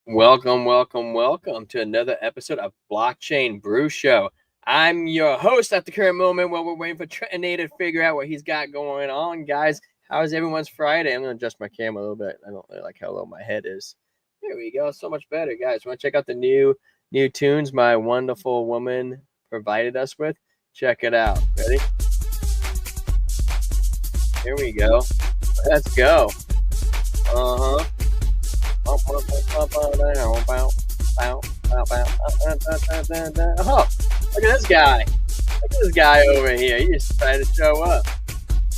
Welcome to another episode of Blockchain Brew Show. I'm your host at the current moment while we're waiting for Trenton to figure out what he's got going on. Guys, how is everyone's Friday? I'm going to adjust my camera a little bit. I don't really like how low my head is. There we go. So much better, guys. Want to check out the new tunes my wonderful woman provided us with? Check it out. Ready? Here we go. Let's go. Uh-huh. Oh, look at this guy. Look at this guy over here. He just decided to show up.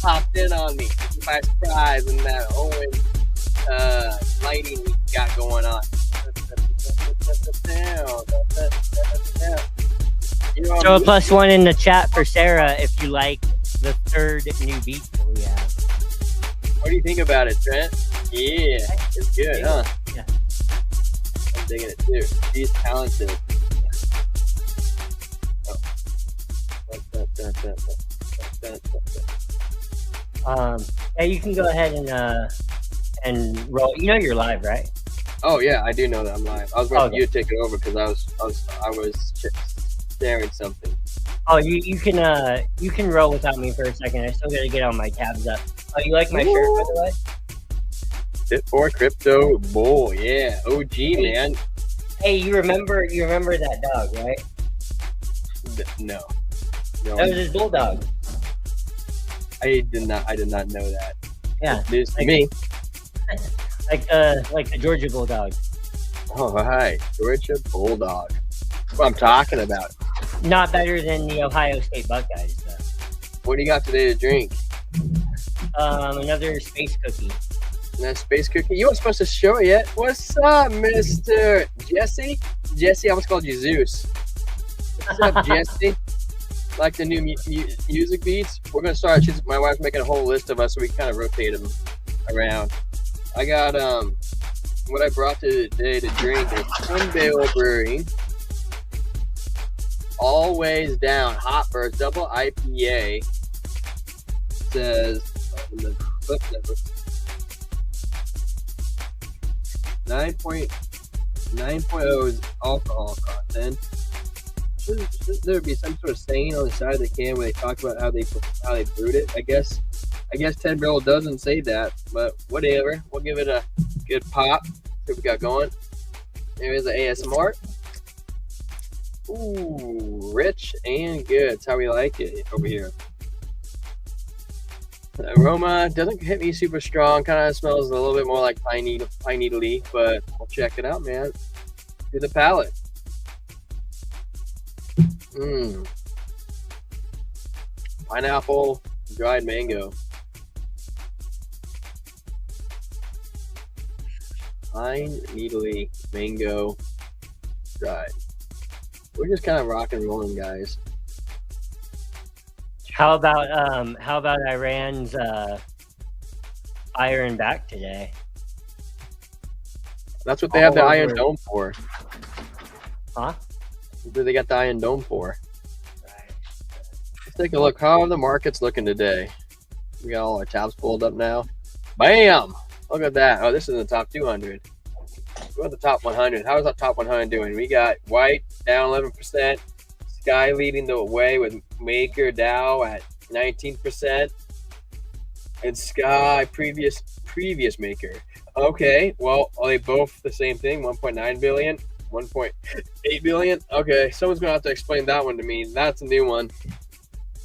Popped in on me by surprise in that Owen lighting we got going on. Throw a +1 in the chat for Sarah if you like the third new beat that we have. What do you think about it, Trent? Yeah, it's good, huh? Yeah. I'm digging it too. She's talented. Yeah, you can go ahead and roll. You know you're live, right? Oh yeah, I do know that I'm live. I was waiting for you to take it over because I was sharing something. Oh, you can roll without me for a second. I still gotta get all my tabs up. Oh, you like my shirt, by the way? Fit4 Crypto Bull, yeah, OG man. Hey, you remember that dog, right? No. That was his bulldog. I did not know that. Yeah, news to me. like the Georgia Bulldog. Oh, hi, Georgia Bulldog. That's what I'm talking about. Not better than the Ohio State Buckeyes, though. What do you got today to drink? Another space cookie. That space cookie? You weren't supposed to show it yet. What's up, Mr. Jesse? Jesse, I almost called you Zeus. What's up, Jesse? Like the new music beats? We're going to start. My wife's making a whole list of us, so we kind of rotate them around. I got what I brought today to drink is Sunbale Brewing. Always Down Hot Burst Double IPA. Says in the footnotes 9.0 is alcohol content. Shouldn't there be some sort of saying on the side of the can where they talk about how they brewed it? I guess 10 Barrel doesn't say that, but whatever. We'll give it a good pop. See what we got going. There's the ASMR. Ooh, rich and good. That's how we like it over here. The aroma doesn't hit me super strong. Kind of smells a little bit more like pine needle-y, but we'll check it out, man. Do the palate. Pineapple, dried mango. Pine needle-y, mango, dried. We're just kind of rock and rolling, guys. How about Iran's Iron back today? That's what they have the Iron Dome for. Huh? What do they got the Iron Dome for? Right. Let's take a look. How are the markets looking today? We got all our tabs pulled up now. Bam! Look at that. Oh, this is in the top 200. We're at the top 100. How is our top 100 doing? We got White down 11%. Sky leading the way with Maker Dow at 19%. And Sky previous Maker. Okay, well, are they both the same thing? 1.9 billion, 1.8 billion. Okay, someone's gonna have to explain that one to me. That's a new one.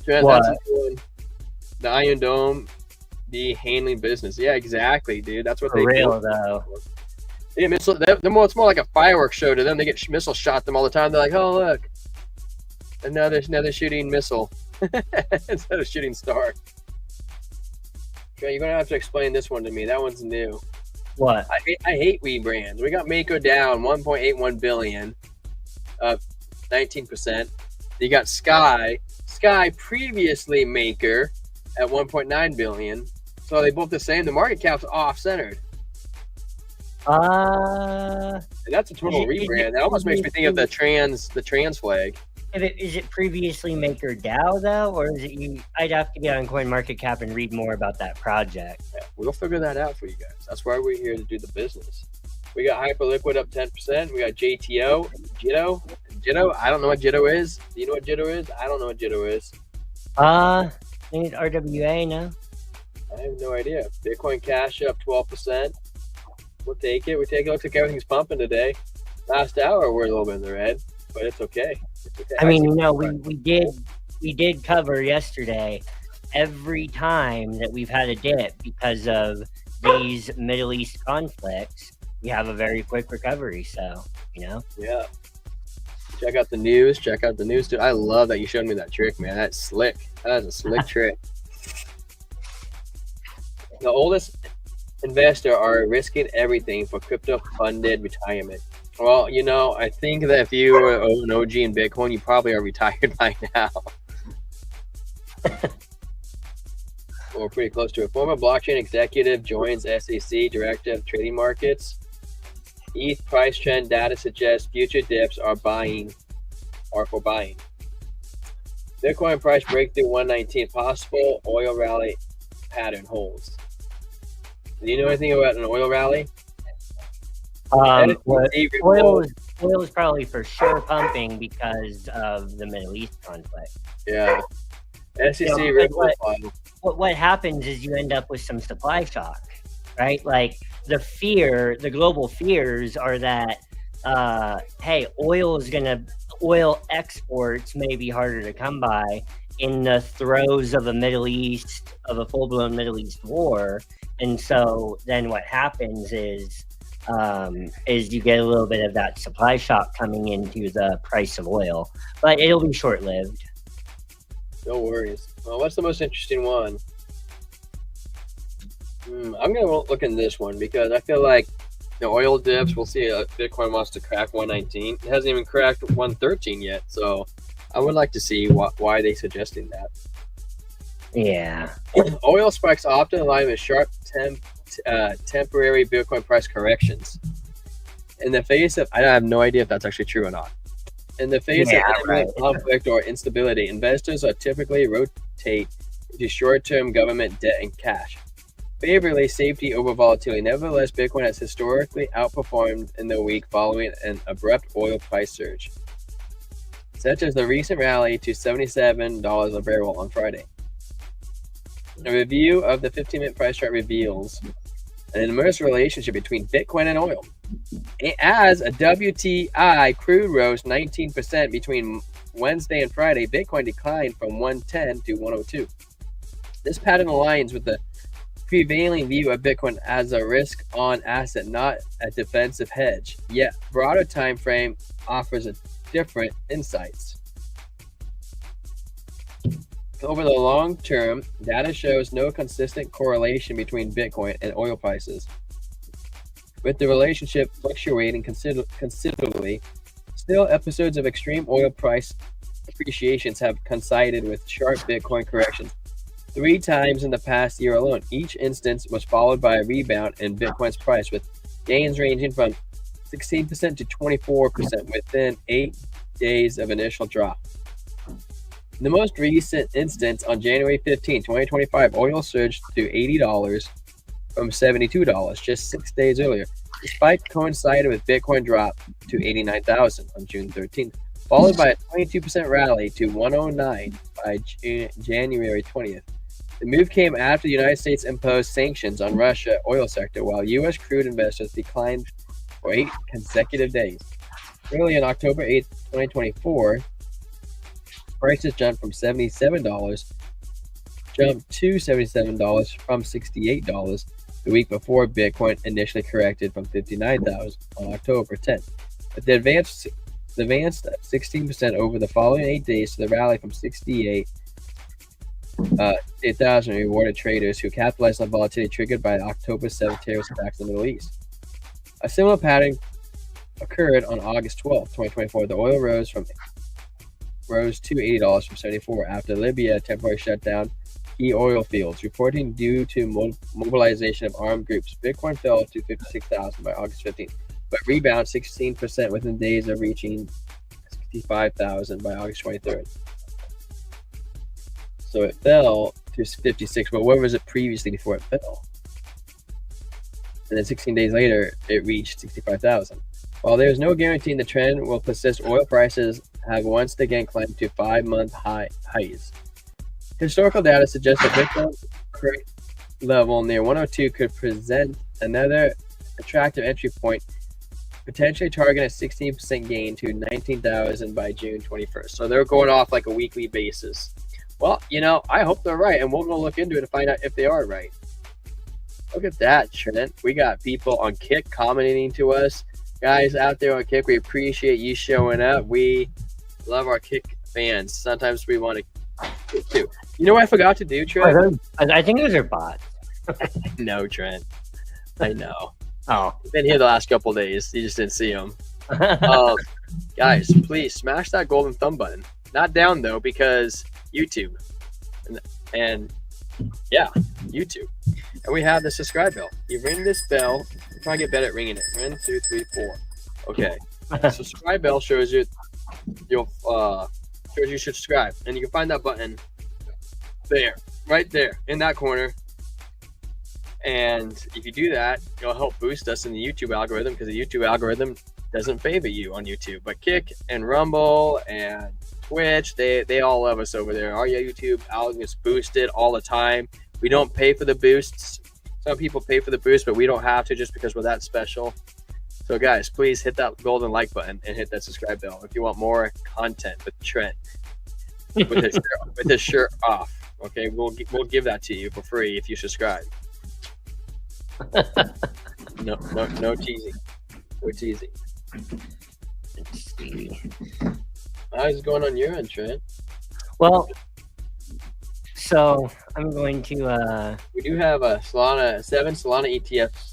That's a new one. The Iron Dome, the handling business. Yeah, exactly, dude. That's what For they real, do. though. Yeah, it's more like a fireworks show to them. They get missiles shot them all the time. They're like, oh look, another shooting missile instead of shooting star. Okay, you're gonna have to explain this one to me. That one's new. What? I hate weed brands. We got Mako down 1.81 billion, 19%. You got Sky previously Maker at 1.9 billion. So are they both the same? The market cap's off-centered. And that's a total rebrand. That almost makes me think of the trans flag. Is it previously Maker DAO though, or is it you? I'd have to get on CoinMarketCap and read more about that project. Yeah, we'll figure that out for you guys. That's why we're here to do the business. We got Hyperliquid up 10%. We got Jitto. I don't know what Jitto is. Do you know what Jitto is? I don't know what Jitto is. I think it's RWA, no? I have no idea. Bitcoin Cash up 12%. We'll take it. Looks like everything's pumping today. Last hour, we're a little bit in the red, but it's okay. I mean, we did cover yesterday every time that we've had a dip because of these Middle East conflicts. We have a very quick recovery, so Yeah. Check out the news. Dude, I love that you showed me that trick, man. That's slick. That is a slick trick. The oldest investor are risking everything for crypto-funded retirement. Well, I think that if you were an OG in Bitcoin, you probably are retired by now. Or pretty close to it. Former blockchain executive joins SEC Director of Trading Markets. ETH price trend data suggests future dips are for buying. Bitcoin price breakthrough 119. Possible oil rally pattern holds. Do you know anything about an oil rally? Oil is probably for sure pumping because of the Middle East conflict. Yeah. SEC what happens is you end up with some supply shock, right? Like the global fears are that hey, oil exports may be harder to come by in the throes of a full-blown Middle East war. And so then what happens is you get a little bit of that supply shock coming into the price of oil, but it'll be short-lived. No worries. Well, what's the most interesting one? I'm going to look in this one because I feel like the oil dips, we'll see Bitcoin wants to crack 119. It hasn't even cracked 113 yet, so I would like to see why they're suggesting that. Yeah. Oil spikes often align with sharp temporary Bitcoin price corrections. In the face of, I have no idea if that's actually true or not. In the face of conflict or instability, investors are typically rotate to short-term government debt and cash. Favorably, safety over volatility. Nevertheless, Bitcoin has historically outperformed in the week following an abrupt oil price surge, such as the recent rally to $77 a barrel on Friday. A review of the 15-minute price chart reveals an inverse relationship between Bitcoin and oil. As a WTI crude rose 19% between Wednesday and Friday, Bitcoin declined from 110 to 102. This pattern aligns with the prevailing view of Bitcoin as a risk-on asset, not a defensive hedge. Yet, broader time frame offers a different insights. Over the long term, data shows no consistent correlation between Bitcoin and oil prices, with the relationship fluctuating considerably. Still, episodes of extreme oil price appreciations have coincided with sharp Bitcoin corrections 3 times in the past year alone. Each instance was followed by a rebound in Bitcoin's price, with gains ranging from 16% to 24% within 8 days of initial drop. In the most recent instance, on January 15, 2025, oil surged to $80 from $72 just 6 days earlier. The spike coincided with Bitcoin drop to $89,000 on June 13th, followed by a 22% rally to $109 by January 20th. The move came after the United States imposed sanctions on Russia oil sector, while U.S. crude investors declined for 8 consecutive days. Early on October 8, 2024, prices jumped to $77 from $68 the week before Bitcoin initially corrected from $59,000 on October 10th. But the advanced 16% over the following 8 days to the rally from 8,000 rewarded traders who capitalized on volatility triggered by the October 7th terrorist attacks in the Middle East. A similar pattern occurred on August 12, 2024. The oil rose to $80 from $74 after Libya temporarily shut down key oil fields, reporting due to mobilization of armed groups. Bitcoin fell to 56,000 by August 15th, but rebounded 16% within days of reaching 65,000 by August 23rd. So it fell to 56, but where was it previously before it fell? and then 16 days later, it reached 65,000. While there is no guarantee the trend will persist, oil prices have once again climbed to 5-month highs. Historical data suggests that Bitcoin level near 102 could present another attractive entry point, potentially targeting a 16% gain to 19,000 by June 21st. So they're going off like a weekly basis. Well, I hope they're right, and we'll go look into it to find out if they are right. Look at that, Trent. We got people on Kick commenting to us. Guys out there on Kick, we appreciate you showing up. We love our Kick fans. Sometimes we want to Kick too. You know what I forgot to do, Trent? I think those are bots. No, Trent. I know. Oh. I've been here the last couple of days. You just didn't see them. Guys, please smash that golden thumb button. Not down, though, because YouTube. And yeah, YouTube. And we have the subscribe bell. You ring this bell. Try to get better at ringing it. 1, 2, 3, 4. Okay. Subscribe bell shows you you should subscribe. And you can find that button there, right there, in that corner. And if you do that, it'll help boost us in the YouTube algorithm, because the YouTube algorithm doesn't favor you on YouTube. But Kick and Rumble and Twitch, they all love us over there. Our YouTube algorithm is boosted all the time. We don't pay for the boosts. Some people pay for the boost, but we don't have to, just because we're that special. So guys, please hit that golden like button and hit that subscribe bell if you want more content with Trent with his shirt off. Okay, we'll give that to you for free if you subscribe. No teasing. No teasing. Let's see. How's it going on your end, Trent? Well, so I'm going to we do have a seven Solana ETFs.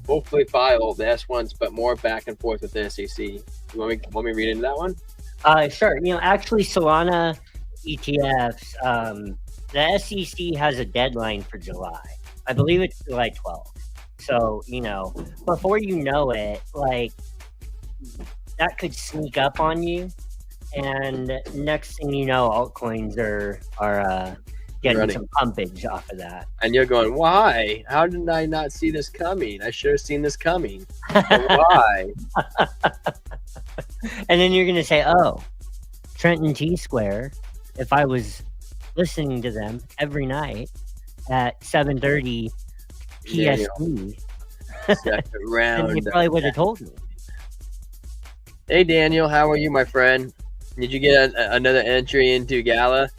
Hopefully file the S1s, but more back and forth with the SEC. You want me to read into that one? Sure. Actually, Solana ETFs, the SEC has a deadline for July. I believe it's July 12th. So, before you know it, like, that could sneak up on you. And next thing you know, altcoins are getting some pumpage off of that. And you're going, why? How did I not see this coming? I should have seen this coming. Why? And then you're going to say, oh, Trenton T-Square, if I was listening to them every night at 7:30 PST, then you probably would have told me. Hey, Daniel, how are you, my friend? Did you get another entry into Gala?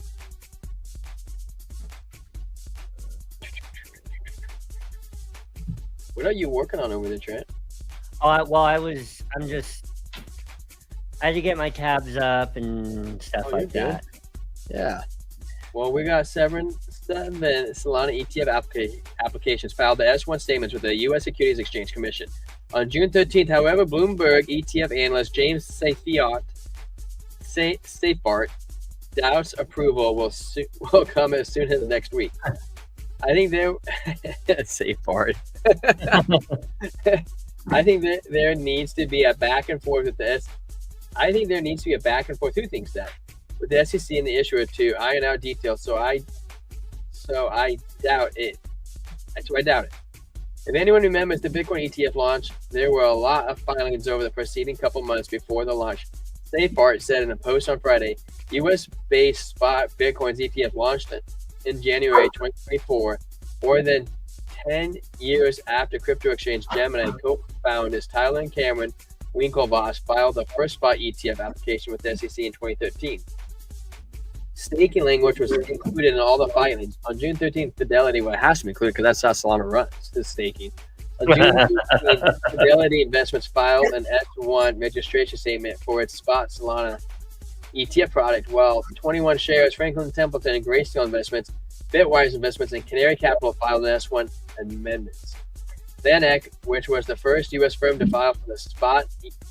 What are you working on over there, Trent? I had to get my tabs up and stuff like that. Yeah. Well, we got seven Solana ETF applications filed the S1 statements with the U.S. Securities Exchange Commission. On June 13th, however, Bloomberg ETF analyst James Seyffart doubts approval will come as soon as next week. I think Seyffart. I think that there needs to be a back and forth with this. I think there needs to be a back and forth. Two things that with the SEC and the issuer to iron out details. So I doubt it. I doubt it. If anyone remembers the Bitcoin ETF launch, there were a lot of filings over the preceding couple months before the launch. Seyffart said in a post on Friday, U.S.-based spot Bitcoin's ETF launched in January 2024, more than 10 years after crypto exchange Gemini co-founders Tyler and Cameron Winklevoss filed the first spot ETF application with the SEC in 2013. Staking language was included in all the filings. On June 13th, Fidelity, well, it has to be included because that's how Solana runs, the staking. On June 13th, Fidelity Investments filed an S1 registration statement for its spot Solana ETF product, while 21 shares, Franklin Templeton and Grayscale Investments, Bitwise Investments, and Canary Capital filed an S1 amendments. VanEck, which was the first U.S. firm to file for the spot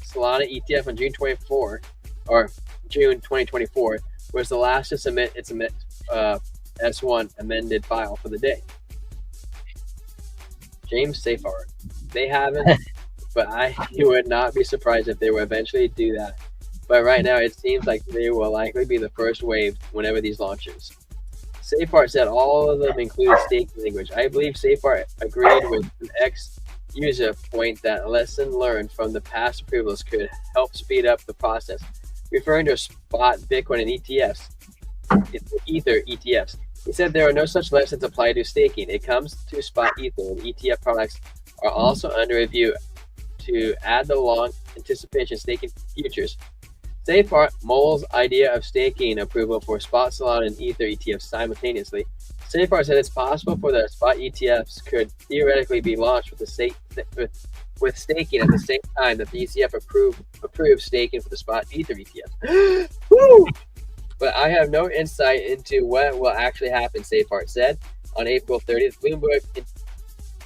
Solana ETF on June 2024, was the last to submit its S1 amended file for the day. James Seyffart. They haven't, but I would not be surprised if they will eventually do that. But right now, it seems like they will likely be the first wave whenever these launches. Seyffart said all of them include staking language. I believe Seyffart agreed with an user point that lesson learned from the past approvals could help speed up the process, referring to spot Bitcoin and ETFs, Ether ETFs. He said there are no such lessons applied to staking. It comes to spot Ether, and ETF products are also under review to add the long anticipation staking futures. Safeart Mole's idea of staking approval for spot Solana and Ether ETFs simultaneously. Safeart said it's possible for the spot ETFs could theoretically be launched with staking at the same time that the ETF approves staking for the spot Ether ETF. Woo! But I have no insight into what will actually happen, Safeart said. On April 30th,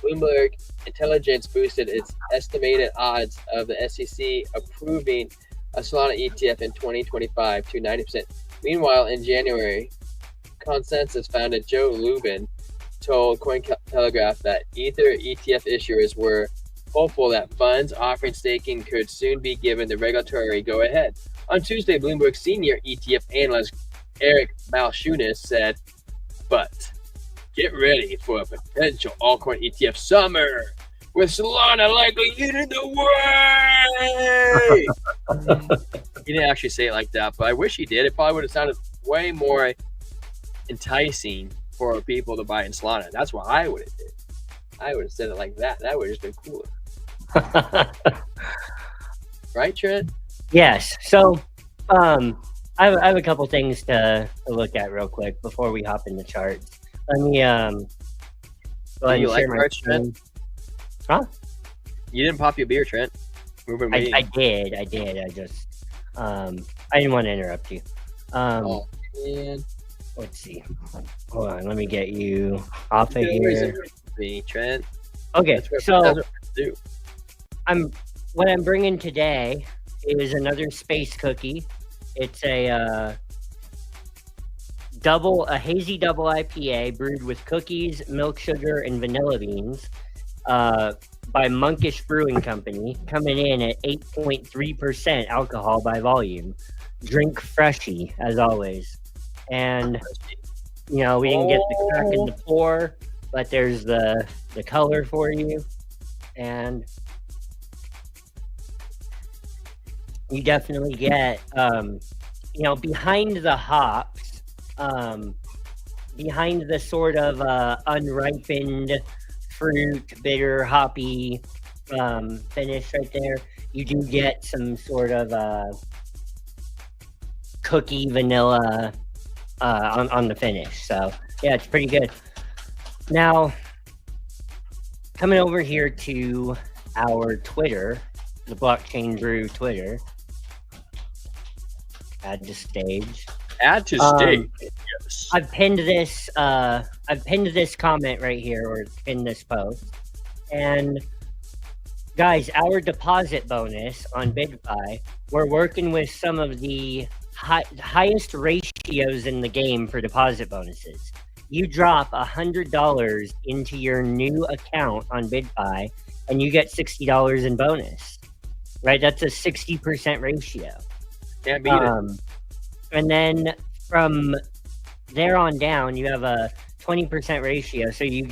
Bloomberg Intelligence boosted its estimated odds of the SEC approving a Solana ETF in 2025 to 90%. Meanwhile, in January, Consensus founder Joe Lubin told Cointelegraph that Ether ETF issuers were hopeful that funds offering staking could soon be given the regulatory go-ahead. On Tuesday, Bloomberg senior ETF analyst Eric Balchunas said, but get ready for a potential altcoin ETF summer, with Solana likely leading the way. He didn't actually say it like that, but I wish he did. It probably would have sounded way more enticing for people to buy in Solana. That's what I would have did. I would have said it like that. That would have just been cooler. Right, Trent? Yes. So I have a couple things to look at real quick before we hop in the charts. Let me go ahead and share my screen. Huh? You didn't pop your beer, Trent. I did. I just I didn't want to interrupt you. Oh man. Let's see. Hold on, let me get you off of here. Trent. Okay, so do. what I'm bringing today is another space cookie. It's a hazy double IPA brewed with cookies, milk sugar, and vanilla beans by Monkish Brewing Company, coming in at 8.3% alcohol by volume. Drink freshy, as always. And, we didn't get the crack in the pour, but there's the color for you. And you definitely get, behind the hops, behind the sort of unripened fruit, bitter, hoppy finish right there, you do get some sort of cookie vanilla on the finish. So yeah, it's pretty good. Now, coming over here to our Twitter, the Blockchain Brew Twitter. Add to stage. Add to stage. Yes. I've pinned this comment right here, or pinned this post. And guys, our deposit bonus on BidFi, we're working with some of the highest ratios in the game for deposit bonuses. You drop $100 into your new account on BidFi, and you get $60 in bonus. Right? That's a 60% ratio. Can't beat it. And then from there on down, you have a 20% ratio. So you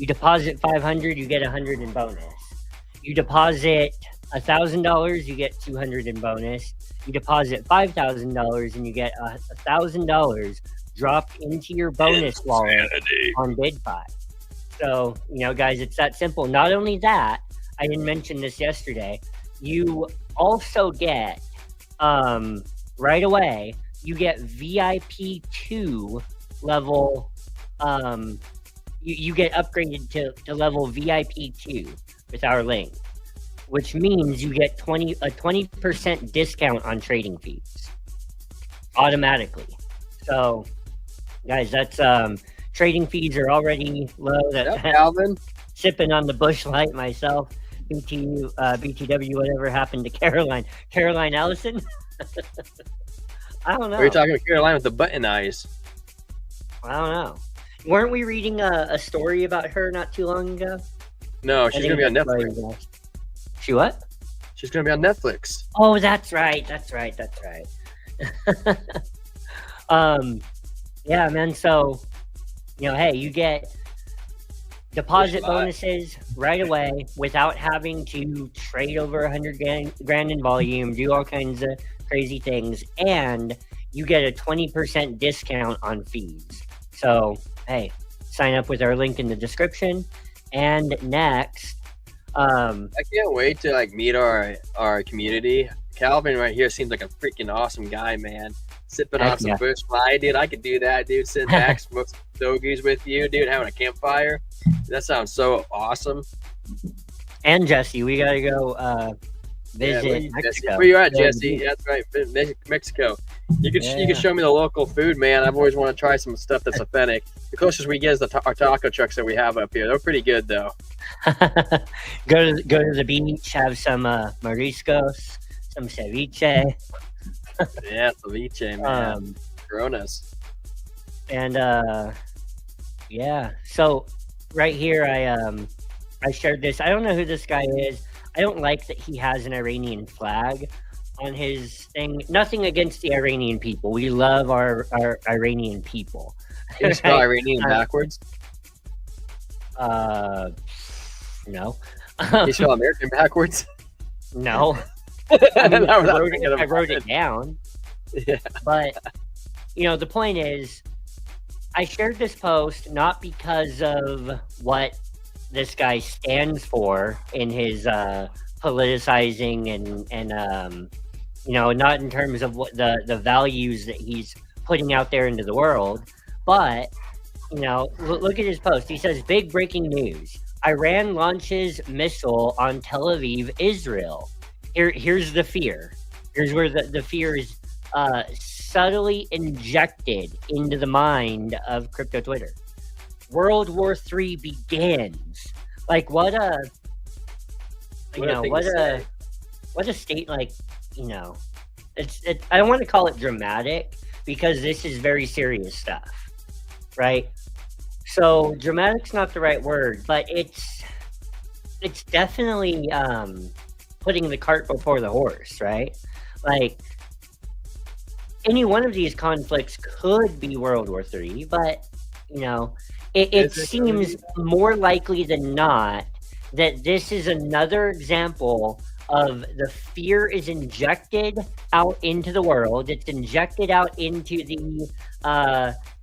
deposit 500, you get 100 in bonus. You deposit $1,000, you get 200 in bonus. You deposit $5,000 and you get $1,000 dropped into your bonus wallet on BidFi. So, guys, it's that simple. Not only that, I didn't mention this yesterday, you also get, right away, you get VIP 2 level, you get upgraded to level VIP 2 with our link, which means you get a 20% discount on trading fees automatically. So, guys, that's trading fees are already low. That's Calvin. Sipping on the Busch Light myself. BTW, whatever happened to Caroline Ellison? I don't know. Are you talking to Caroline with the button eyes? I don't know. Weren't we reading a story about her not too long ago? No, she's going to be on Netflix. She what? She's going to be on Netflix. Oh, that's right. Yeah, man. So, hey, you get Deposit bonuses right away without having to trade over 100 grand in volume, do all kinds of crazy things, and you get a 20% discount on fees. So, hey, sign up with our link in the description. And next, I can't wait to like meet our community. Calvin right here seems like a freaking awesome guy, man. Sipping on some Bush Light, dude. I could do that, dude. Sitting back, smoke some stogies with you, dude. Having a campfire. That sounds so awesome. And Jesse, we gotta go visit Mexico. Where you at, Jesse? Yeah, that's right, Mexico. You could show me the local food, man. I've always wanted to try some stuff that's authentic. The closest we get is our taco trucks that we have up here. They're pretty good, though. go to the beach, have some mariscos, some ceviche. Yeah, ceviche, man. Coronas. And yeah, so right here I shared this. I don't know who this guy is. I don't like that he has an Iranian flag on his thing. Nothing against the Iranian people. We love our Iranian people. Can you spell Iranian backwards? No. You spell American backwards? No. I wrote it down. Yeah. But, the point is, I shared this post not because of what this guy stands for in his politicizing and not in terms of what the values that he's putting out there into the world, but look at his post. He says, big breaking news: Iran launches missile on Tel Aviv, Israel. Here's the fear. Here's where the fear is subtly injected into the mind of crypto Twitter. World War III begins. Like what a state, like, I don't want to call it dramatic because this is very serious stuff, right? So dramatic's not the right word, but it's definitely putting the cart before the horse, right? Like any one of these conflicts could be World War III, but it seems more likely than not that this is another example of the fear is injected out into the world. It's injected out into the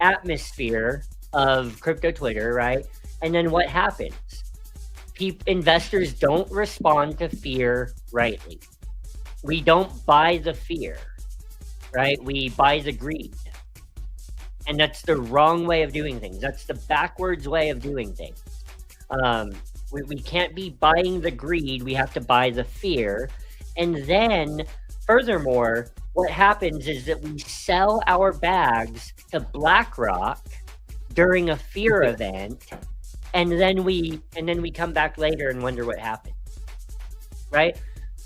atmosphere of crypto Twitter, right? And then what happens? Investors don't respond to fear rightly. We don't buy the fear, right? We buy the greed. And that's the wrong way of doing things. That's the backwards way of doing things. We can't be buying the greed. We have to buy the fear. And then, furthermore, what happens is that we sell our bags to BlackRock during a fear event, and then we come back later and wonder what happened, right?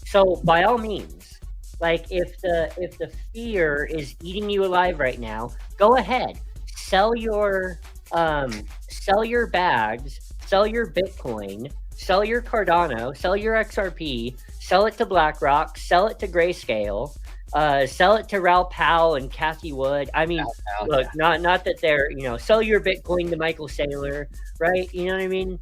So, by all means, like if the fear is eating you alive right now, go ahead, sell your bags, sell your Bitcoin, sell your Cardano, sell your XRP, sell it to BlackRock, sell it to Grayscale, sell it to Raoul Pal and Kathy Wood. I mean, look, not that they're, sell your Bitcoin to Michael Saylor, right? You know what I mean?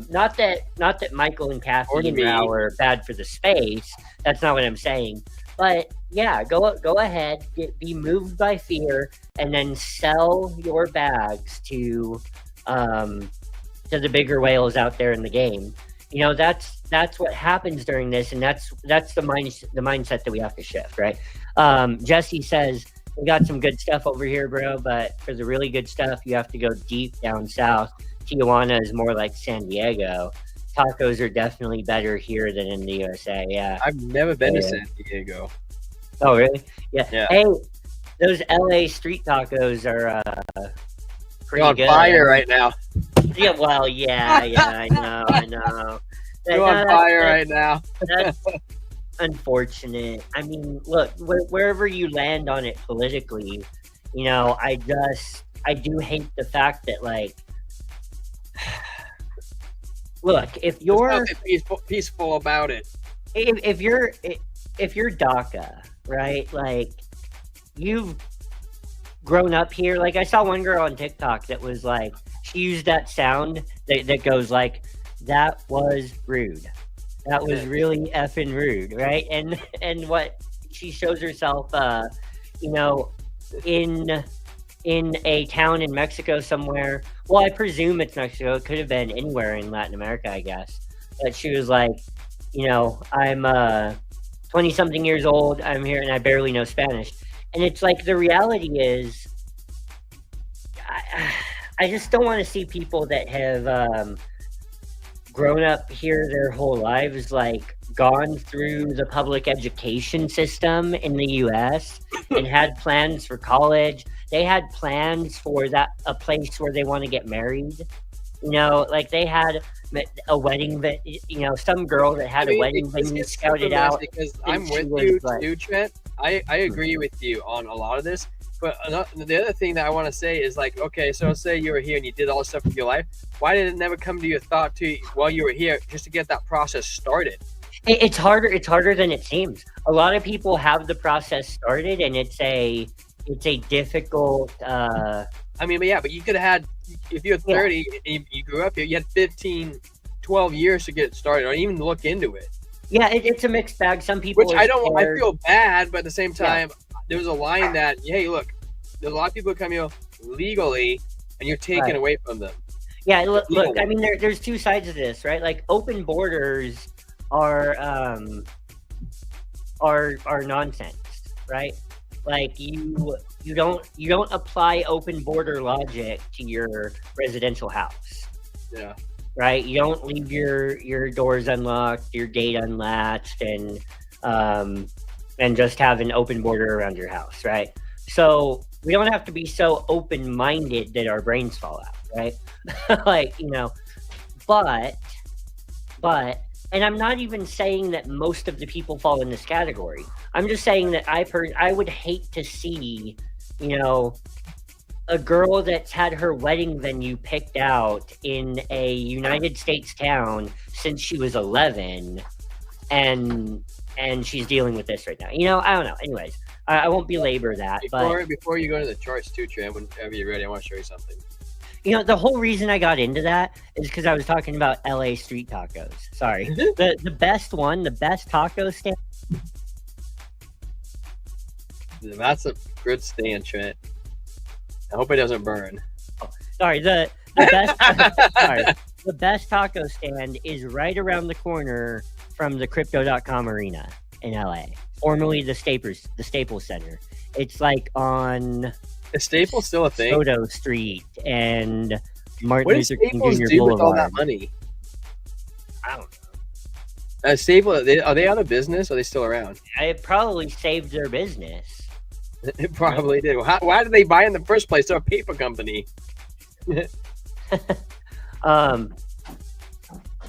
Not that Michael and Kathy and Raoul are bad for the space. That's not what I'm saying. But yeah, go ahead, be moved by fear, and then sell your bags to the bigger whales out there in the game. That's what happens during this, and that's the mindset that we have to shift, right? Jesse says, we got some good stuff over here, bro, but for the really good stuff, you have to go deep down south. Tijuana is more like San Diego. Tacos are definitely better here than in the USA. Yeah, I've never been to San Diego. Oh, really? Yeah. Hey, those LA street tacos are pretty on good. Fire right now. Yeah, well, yeah, I know. You're on fire right now. That's unfortunate. I mean, look, wherever you land on it politically, I do hate the fact that, like, look, if you're peaceful about it, if you're DACA, right? Like, you've grown up here. Like, I saw one girl on TikTok that was like, she used that sound that goes like, that was rude. That was really effing rude, right? And what she shows herself, you know, in a town in Mexico somewhere. Well, I presume it's Mexico. It could have been anywhere in Latin America, I guess. But she was like, you know, I'm 20 something years old. I'm here and I barely know Spanish. And it's like, the reality is, I just don't want to see people that have grown up here their whole lives, like gone through the public education system in the US and had plans for college. They had plans for a place where they want to get married. You know, like they had a wedding, you know, some girl that had a wedding venue scouted out. Because I'm with you too, Trent. I agree with you on a lot of this. But the other thing that I want to say is like, okay, so say you were here and you did all this stuff with your life. Why did it never come to your thought to while you were here just to get that process started? It's harder. It's harder than it seems. A lot of people have the process started, and it's a difficult. I mean, but you could have had, if you're 30 and you grew up here, you had 15, 12 years to get started or even look into it. Yeah, it's a mixed bag. Some people, which I feel bad, but at the same time, there was a line that, hey, look, there's a lot of people who come here legally, and you're taking away from them. Yeah, look. I mean, there's two sides of this, right? Like, open borders are nonsense, right? Like, you don't apply open border logic to your residential house. Yeah. Right? You don't leave your doors unlocked, your gate unlatched, and just have an open border around your house, right? So we don't have to be so open-minded that our brains fall out, right? Like, you know, but, and I'm not even saying that most of the people fall in this category. I'm just saying that I would hate to see, you know, a girl that's had her wedding venue picked out in a United States town since she was 11, and she's dealing with this right now. You know, I don't know. Anyways, I won't belabor that. Before you go to the charts too, Trent, whenever you're ready, I want to show you something. You know, the whole reason I got into that is because I was talking about LA street tacos. Sorry. the best taco stand. That's a good stand, Trent. I hope it doesn't burn. Oh, sorry, the best the best taco stand is right around the corner from the crypto.com arena in LA, formerly the Staples Center. It's like on Is Staples still a thing? Soto Street and Martin What does Luther King Staples Jr. do Boulevard. with all that money? I don't know. Staples, are they out of business? Or are they still around? It probably saved their business. It probably did. Why did they buy in the first place? They're a paper company.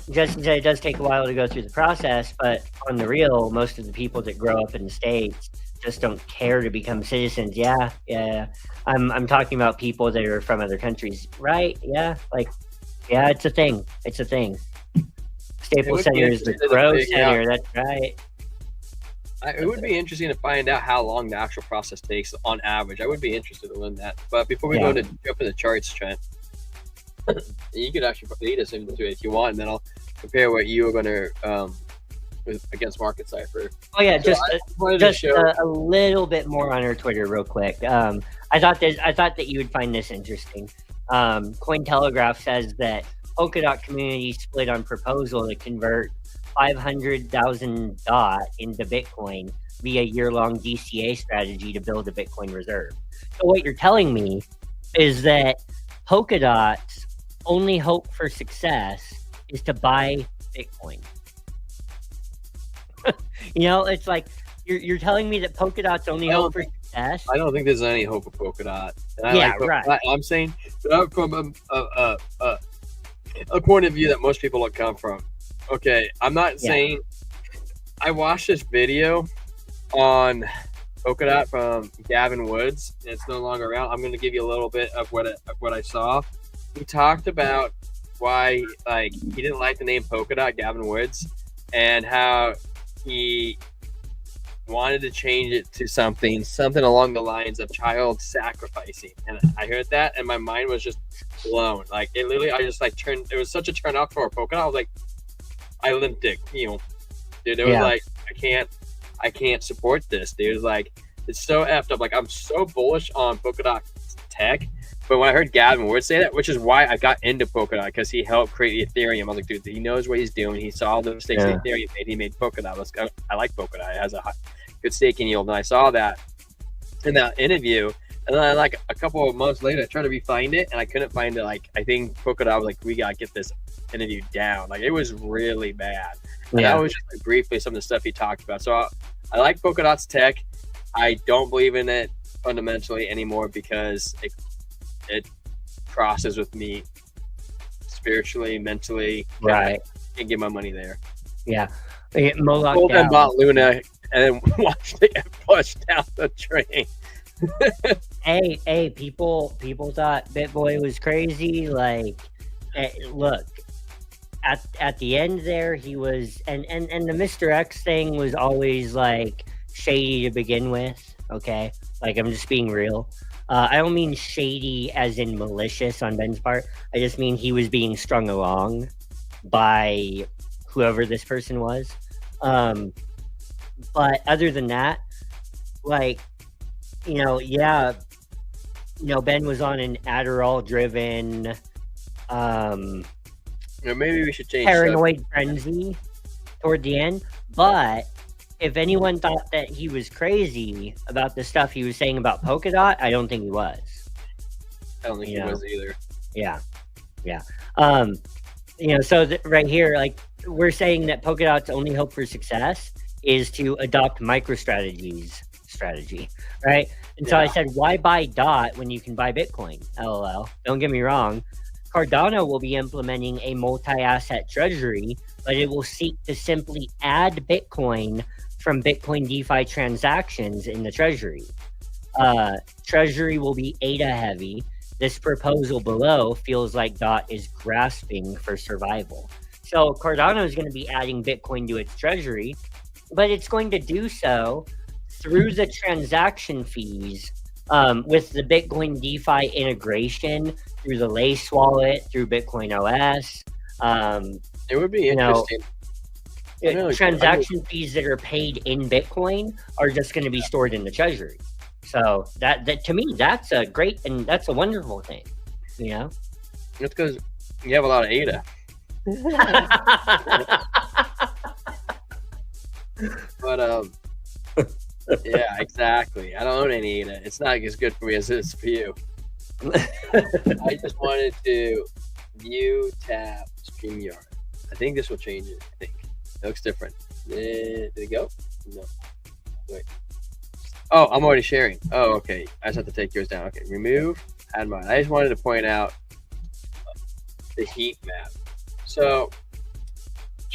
Just it does take a while to go through the process, but on the real, most of the people that grow up in the States just don't care to become citizens. Yeah. I'm talking about people that are from other countries, right? Yeah, it's a thing. It's a thing. Staples Center is the Grow Center. That's right. It would be interesting to find out how long the actual process takes on average. I would be interested to learn that. But before we go to jump in the charts, Trent, you could actually lead us into it if you want, and then I'll compare what you are going to against Market Cipher. Oh yeah, so just a little bit more on our Twitter, real quick. I thought that you would find this interesting. Cointelegraph says that Polkadot community split on proposal to convert 500,000 DOT into Bitcoin via year-long DCA strategy to build a Bitcoin reserve. So what you're telling me is that Polkadot's only hope for success is to buy Bitcoin. You know, it's like you're telling me that Polkadot's only hope for success. I don't think there's any hope for Polkadot. Right. I'm saying from a point of view that most people don't come from. Okay, I'm not saying. I watched this video on Polkadot from Gavin Woods. It's no longer around. I'm going to give you a little bit of what I saw. He talked about why he didn't like the name Polkadot, Gavin Woods, and how he wanted to change it to something along the lines of child sacrificing. And I heard that, and my mind was just blown. Like it literally, I just like turned. It was such a turn off for a Polkadot. I was like, I limped it. Dude, it was like I can't support this, dude. It's like it's so effed up. Like I'm so bullish on Polkadot tech, but when I heard Gavin Ward say that, which is why I got into Polkadot because he helped create Ethereum. I was like, dude, he knows what he's doing. He saw the mistakes that Ethereum made. He made Polkadot. I like Polkadot. It has a good staking yield, and I saw that in that interview. And then like a couple of months later, I tried to re-find it, and I couldn't find it. Like I think Polkadot was like, we gotta get this interview down. Like it was really bad. And that was just like, briefly some of the stuff he talked about. So I like Polkadot's tech. I don't believe in it fundamentally anymore because it crosses with me spiritually, mentally. Right. I can't get my money there. Yeah. Pulled and bought Luna and then watched it get pushed down the drain. Hey, people thought BitBoy was crazy. Like, look, at the end there, he was, and the Mr. X thing was always like shady to begin with. Okay, like I'm just being real. I don't mean shady as in malicious on Ben's part. I just mean he was being strung along by whoever this person was. But other than that, like, Ben was on an Adderall driven maybe we should change paranoid frenzy toward the end. But if anyone thought that he was crazy about the stuff he was saying about Polkadot, I don't think he was. I don't think he was either. Yeah. So right here, like we're saying that Polkadot's only hope for success is to adopt MicroStrategy's strategy, right? And so I said, why buy DOT when you can buy Bitcoin? LOL. Don't get me wrong. Cardano will be implementing a multi-asset treasury, but it will seek to simply add Bitcoin from Bitcoin DeFi transactions in the treasury. Treasury will be ADA heavy. This proposal below feels like DOT is grasping for survival. So Cardano is going to be adding Bitcoin to its treasury, but it's going to do so through the transaction fees with the Bitcoin DeFi integration through the Lace wallet, through Bitcoin OS. It would be interesting. Transaction fees that are paid in Bitcoin are just going to be stored in the treasury. So that to me, that's a great and that's a wonderful thing. It's because you have a lot of ADA. But yeah, exactly. I don't own any ADA. It's not as good for me as it is for you. I just wanted to view, tap, StreamYard. I think this will change it. I think it looks different. Did it go? No. Wait. Oh, I'm already sharing. Oh, okay. I just have to take yours down. Okay, remove, add mine. I just wanted to point out the heat map. So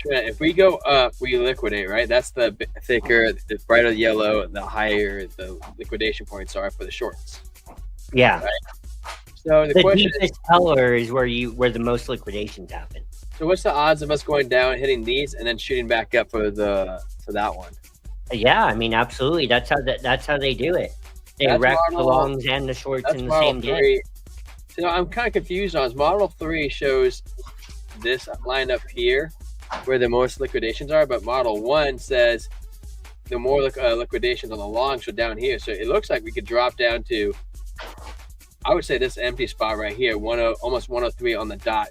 if we go up, we liquidate, right? That's the thicker, the brighter the yellow, the higher the liquidation points are for the shorts. Yeah. Right? So the question deepest color is where the most liquidations happen. So what's the odds of us going down, hitting these, and then shooting back up for that one? Yeah, I mean, absolutely. That's how they do it. They wreck the longs and the shorts in the same day. So I'm kind of confused on this. Model 3 shows this line up here where the most liquidations are, but Model 1 says the more liquidations on the longs are down here. So it looks like we could drop down to, I would say, this empty spot right here, almost 103 on the dot.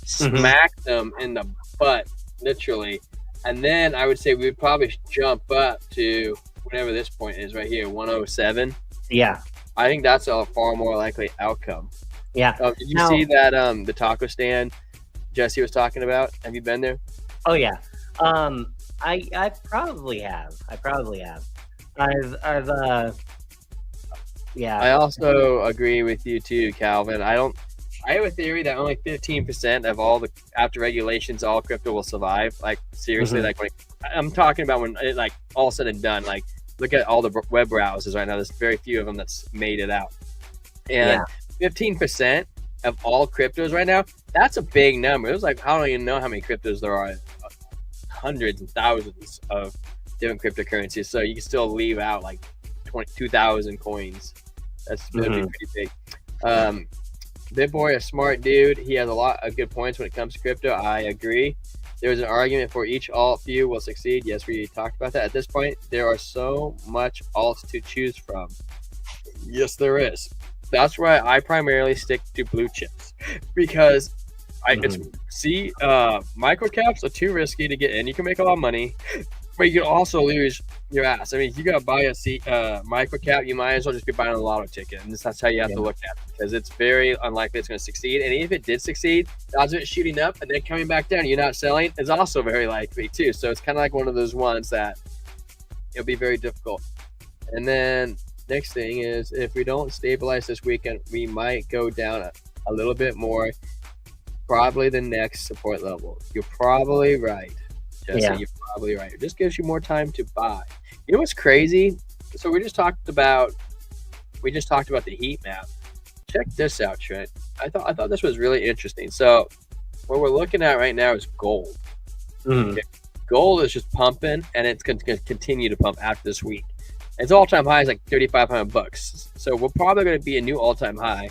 Smack them in the butt, literally. And then I would say we would probably jump up to whatever this point is right here, 107. Yeah. I think that's a far more likely outcome. Yeah. Did you see that the taco stand Jesse was talking about? Have you been there? Oh yeah. I probably have. Yeah. I also agree with you too, Calvin. I have a theory that only 15% of all the after regulations, all crypto will survive. Like seriously, like I'm talking about when it like all said and done. Like look at all the web browsers right now. There's very few of them that's made it out. And 15% of all cryptos right now, that's a big number. It was like, I don't even know how many cryptos there are. Hundreds and thousands of different cryptocurrencies. So you can still leave out like 22,000 coins. That's pretty big. BitBoy, a smart dude. He has a lot of good points when it comes to crypto. I agree. There's an argument for each alt view will succeed. Yes, we talked about that. At this point, there are so much alts to choose from. Yes, there is. That's why I primarily stick to blue chips because micro caps are too risky to get in. You can make a lot of money, but you can also lose your ass. I mean, if you gotta buy a micro cap, you might as well just be buying a lotto ticket, and that's how you have to look at it because it's very unlikely it's going to succeed. And if it did succeed, the odds of it shooting up and then coming back down, you're not selling, is also very likely too. So it's kind of like one of those ones that it'll be very difficult. And then next thing is if we don't stabilize this weekend, we might go down a little bit more. Probably the next support level. You're probably right. Jesse, you're probably right. It just gives you more time to buy. You know what's crazy? So we just talked about the heat map. Check this out, Trent. I thought this was really interesting. So what we're looking at right now is gold. Okay. Gold is just pumping, and it's going to continue to pump after this week. Its all-time high is like $3,500. So we're probably going to be a new all-time high.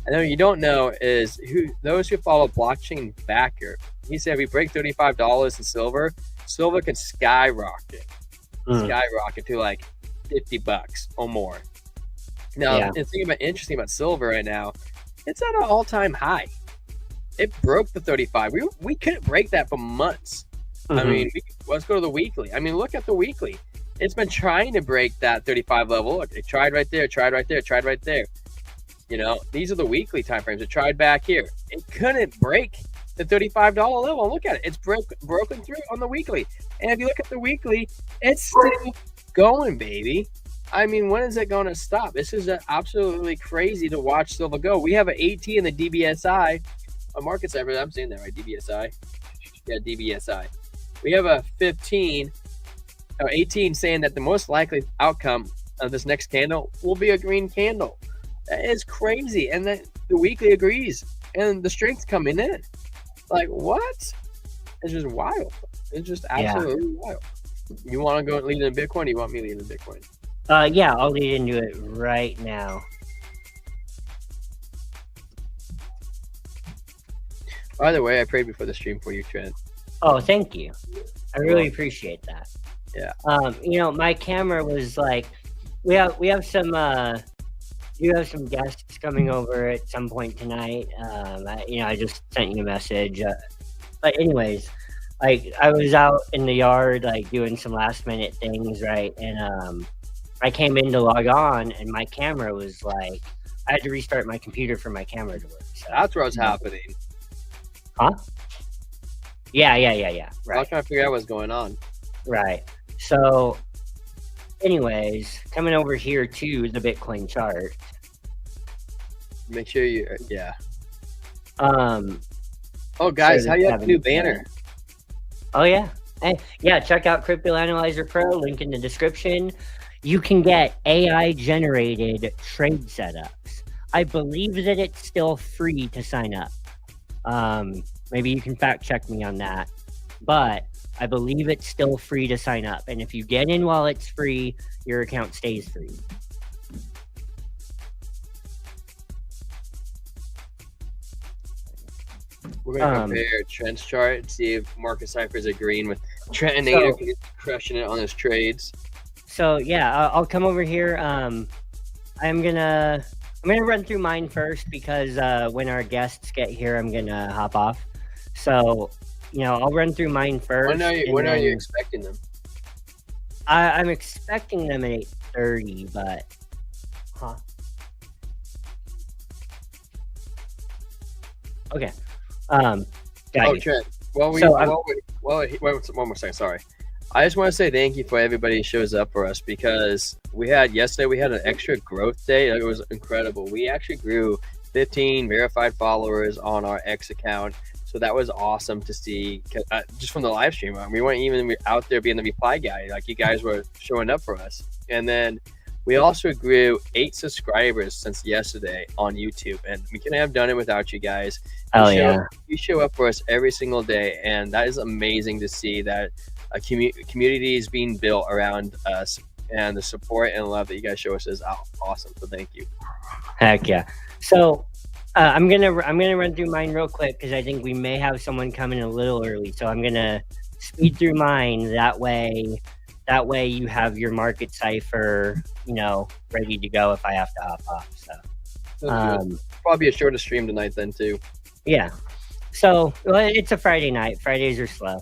And then what you don't know is those who follow blockchain backer. He said if we break $35 in silver can skyrocket to like $50 or more. Now, the thing interesting about silver right now, it's at an all-time high. It broke the 35. We couldn't break that for months. I mean, let's go to the weekly. I mean, look at the weekly. It's been trying to break that 35 level. Look, it tried right there, tried right there, tried right there. You know, these are the weekly time frames. It tried back here. It couldn't break the $35 level. Look at it. It's broken through on the weekly. And if you look at the weekly, it's still going, baby. I mean, when is it going to stop? This is absolutely crazy to watch silver go. We have an 18 in the DBSI. Market Cypher, I'm saying that right, DBSI. Yeah, DBSI. We have a 18 saying that the most likely outcome of this next candle will be a green candle. That is crazy. And then the weekly agrees. And the strength's coming in. Like, what? It's just wild. It's just absolutely wild. You want to go and lead in Bitcoin? Or you want me to lead in Bitcoin? Yeah, I'll lead into it right now. By the way, I prayed before the stream for you, Trent. Oh, thank you. I really appreciate that. Yeah. You know, my camera was like, we have some guests coming over at some point tonight. I just sent you a message. But anyways, like I was out in the yard, like doing some last minute things, right? And I came in to log on, and my camera was like, I had to restart my computer for my camera to work. So, that's what was happening. Huh? Yeah. Right. I was trying to figure out what's going on. Right. So, anyways, coming over here to the Bitcoin chart. Make sure you, Oh, guys, how do you have a new banner? Oh, yeah. Hey, yeah, check out Crypto Analyzer Pro, link in the description. You can get AI-generated trade setups. I believe that it's still free to sign up. Maybe you can fact check me on that. But I believe it's still free to sign up. And if you get in while it's free, your account stays free. We're going to compare Trent's chart and see if Market Cypher is agreeing with Trent and Nader because he's crushing it on his trades. So yeah, I'll come over here. I'm gonna run through mine first because when our guests get here, I'm gonna hop off. So I'll run through mine first. When are you expecting them? I'm expecting them at 8:30, but okay. Trent. Wait, one more second. Sorry. I just want to say thank you for everybody who shows up for us because yesterday we had an extra growth day. It was incredible. We actually grew 15 verified followers on our X account. So that was awesome to see just from the live stream. We weren't even out there being the reply guy. Like you guys were showing up for us. And then we also grew 8 subscribers since yesterday on YouTube. And we couldn't have done it without you guys. You show up for us every single day. And that is amazing to see that a community is being built around us. And the support and love that you guys show us is awesome. So thank you. Heck yeah. So I'm gonna run through mine real quick because I think we may have someone coming a little early. So I'm gonna speed through mine. That way you have your market cipher, ready to go if I have to hop off. So Probably a shorter stream tonight then too. yeah. So it's a Friday night. Fridays are slow.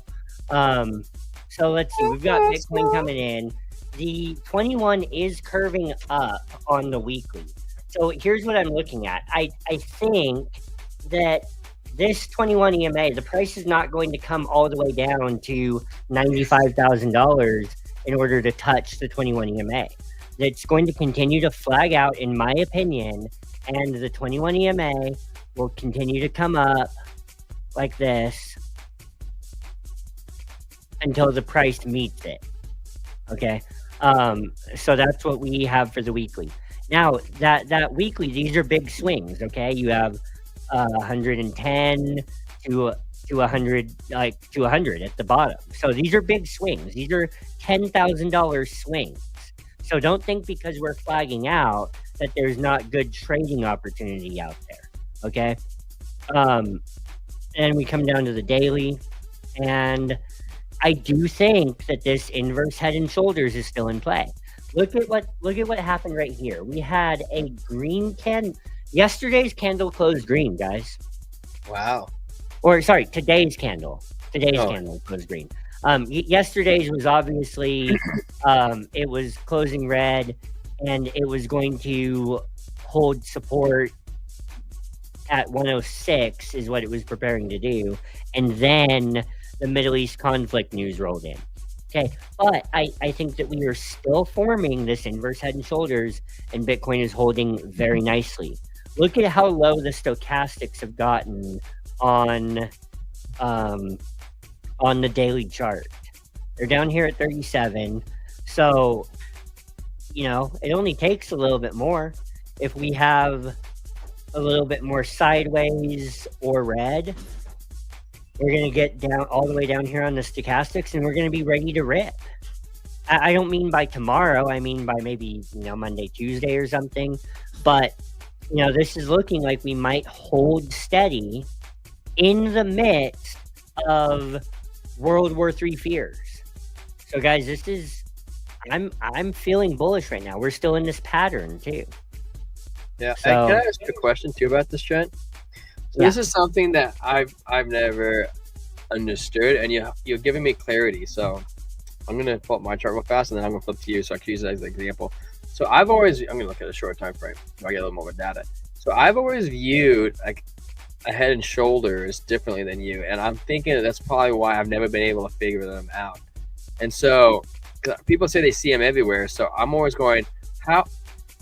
So let's see. We've got Bitcoin coming in. The 21 is curving up on the weekly. So here's what I'm looking at. I think that this 21 EMA, the price is not going to come all the way down to $95,000 in order to touch the 21 EMA. It's going to continue to flag out, in my opinion, and the 21 EMA will continue to come up like this until the price meets it. Okay. So that's what we have for the weekly. Now that weekly, these are big swings. Okay. You have 110 to 100, to 100 at the bottom. So these are big swings. These are $10,000 swings. So don't think because we're flagging out that there's not good trading opportunity out there. Okay. And we come down to the daily, and I do think that this inverse head and shoulders is still in play. Look at what happened right here. We had a green candle. Yesterday's candle closed green, guys. Wow. Or sorry, today's candle. Candle closed green. Yesterday's was obviously it was closing red, and it was going to hold support at 106 is what it was preparing to do, and then the Middle East conflict news rolled in. Okay, but I think that we are still forming this inverse head and shoulders, and Bitcoin is holding very nicely. Look at how low the stochastics have gotten on the daily chart. They're down here at 37. So, it only takes a little bit more. If we have a little bit more sideways or red, we're going to get down all the way down here on the stochastics, and we're going to be ready to rip. I don't mean by tomorrow. I mean by maybe, Monday, Tuesday or something. But, this is looking like we might hold steady in the midst of World War III fears. So guys, I'm feeling bullish right now. We're still in this pattern too. Yeah. So, can I ask a question too about this, Trent? So this is something that I've never understood, and you're giving me clarity. So I'm gonna pull up my chart real fast, and then I'm gonna flip to you so I can use that as an example. So I'm gonna look at a short time frame so I get a little more data. So I've always viewed like a head and shoulders differently than you, and I'm thinking that's probably why I've never been able to figure them out. And so people say they see them everywhere, so I'm always going, how?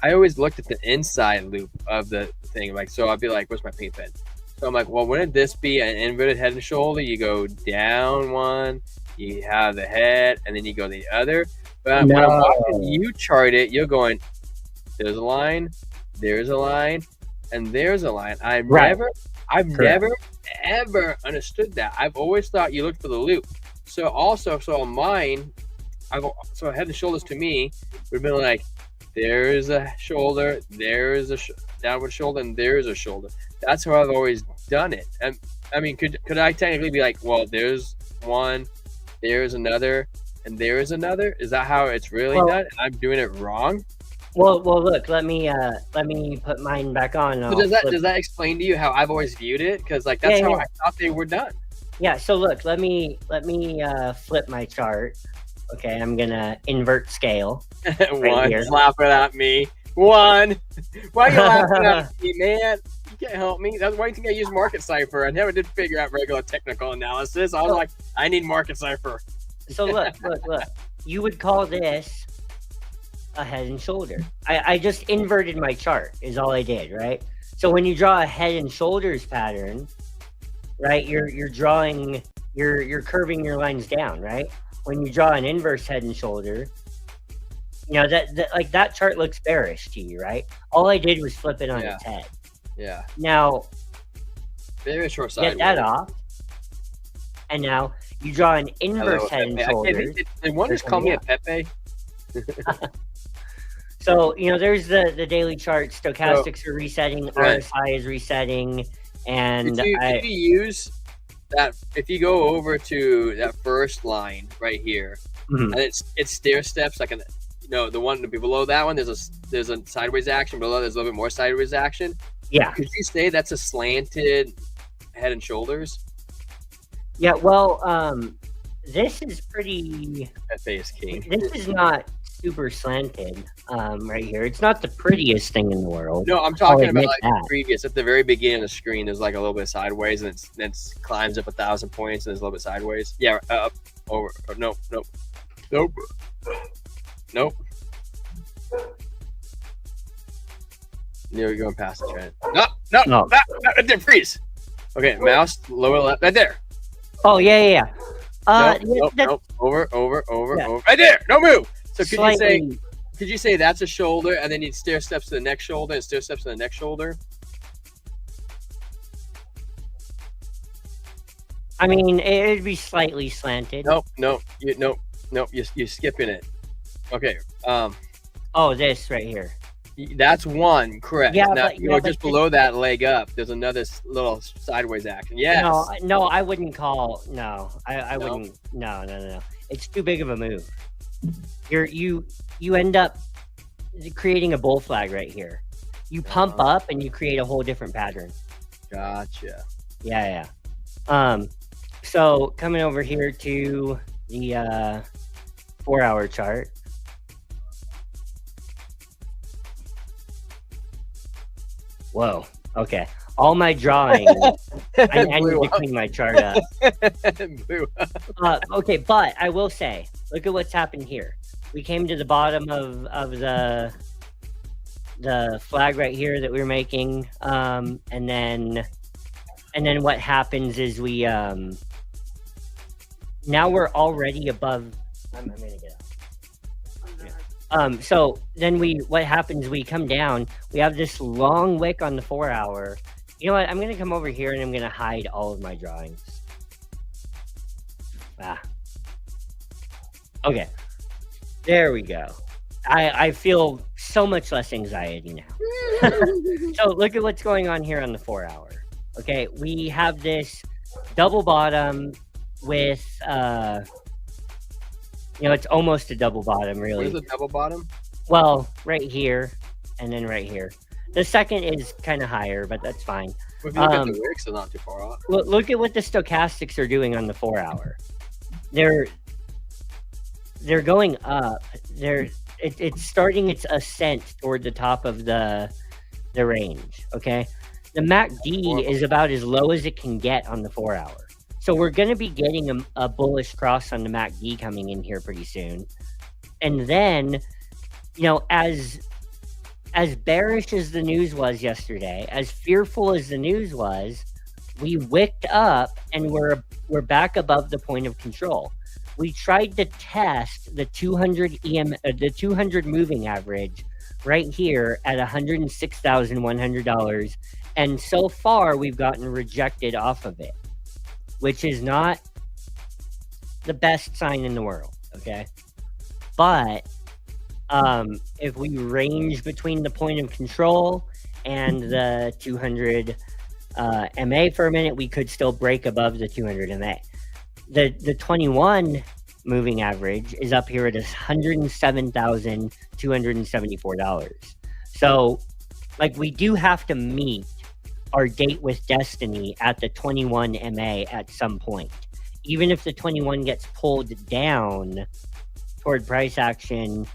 I always looked at the inside loop of the thing, like, so I'd be like, where's my paint pen? So I'm like, well, wouldn't this be an inverted head and shoulder? You go down one, you have the head, and then you go the other. But when I'm watching you chart it, you're going, there's a line, there's a line, and there's a line. I've never ever understood that. I've always thought you looked for the loop. So on mine, so head and shoulders to me would have been like, there's a shoulder, there's a downward shoulder, and there's a shoulder. That's how I've always done it. And I mean, could I technically be like, well, there's one, there's another, and there's another? Is that how it's really done? And I'm doing it wrong? Well, look. Let me put mine back on. So does that explain to you how I've always viewed it? Because like that's how I thought they were done. Yeah. So look, let me flip my chart. Okay, I'm gonna invert scale. One, he's laughing at me. One, why are you laughing at me, man? You can't help me. That's why you think I use market cipher. I never did figure out regular technical analysis. I was like, I need market cipher. So look. You would call this a head and shoulder. I just inverted my chart is all I did, right? So when you draw a head and shoulders pattern, right, you're drawing, you're curving your lines down, right? When you draw an inverse head and shoulder, that chart looks bearish to you, right? All I did was flip it on its head. Yeah. Now, very short side. get that off, and now you draw an inverse head and shoulders. Did one just call me a Pepe? So, there's the daily chart. Stochastics are resetting. Right. RSI is resetting. And Could you use that if you go over to that first line right here, and it's stair steps like the one below that one. There's a sideways action below. There's a little bit more sideways action. Yeah. Could you say that's a slanted head and shoulders? Yeah. Well, this is pretty. FA is king. This is not super slanted right here. It's not the prettiest thing in the world. No, I'm talking about like the previous at the very beginning of the screen. There's like a little bit sideways, and it climbs up 1,000 points, and there's a little bit sideways. Yeah, up, over. Nope. You're going past the trend. No. That didn't freeze. Okay, mouse lower left, right there. Oh yeah. Nope. Over. Right there. No move. So could you say that's a shoulder, and then you'd stair steps to the next shoulder, and stair steps to the next shoulder? I mean, it'd be slightly slanted. Nope. You're skipping it. Okay. Oh, this right here. That's one, correct. Yeah, now, but, just below that leg up, there's another little sideways action. Yes. No, I wouldn't call. No, I wouldn't. No. It's too big of a move. You end up creating a bull flag right here. You pump up and you create a whole different pattern. Gotcha. Yeah. So coming over here to the 4-hour chart. Whoa. Okay. All my drawing. I need to clean my chart up. Okay, but I will say, look at what's happened here. We came to the bottom of the flag right here that we were making, and then what happens is we now we're already above. I'm gonna get up. So then what happens? We come down. We have this long wick on the 4-hour. You know what? I'm gonna come over here and I'm gonna hide all of my drawings. Okay. There we go. I feel so much less anxiety now. So look at what's going on here on the 4-hour. Okay, we have this double bottom with it's almost a double bottom, really. Where's the double bottom? Well, right here, and then right here. The second is kind of higher, but that's fine. Well, if you look at the wicks, they're not too far off. Look at what the stochastics are doing on the 4-hour. They're going up. It's starting its ascent toward the top of the range. Okay, the MACD is about as low as it can get on the 4-hour. So we're going to be getting a bullish cross on the MACD coming in here pretty soon. And then, as bearish as the news was yesterday, as fearful as the news was, we wicked up and we're back above the point of control. We tried to test the 200 moving average right here at $106,100, and so far we've gotten rejected off of it, which is not the best sign in the world. Okay, but if we range between the point of control and the 200 MA for a minute, we could still break above the 200 MA. The 21 moving average is up here at $107,274. So, we do have to meet our date with destiny at the 21 MA at some point. Even if the 21 gets pulled down toward price action,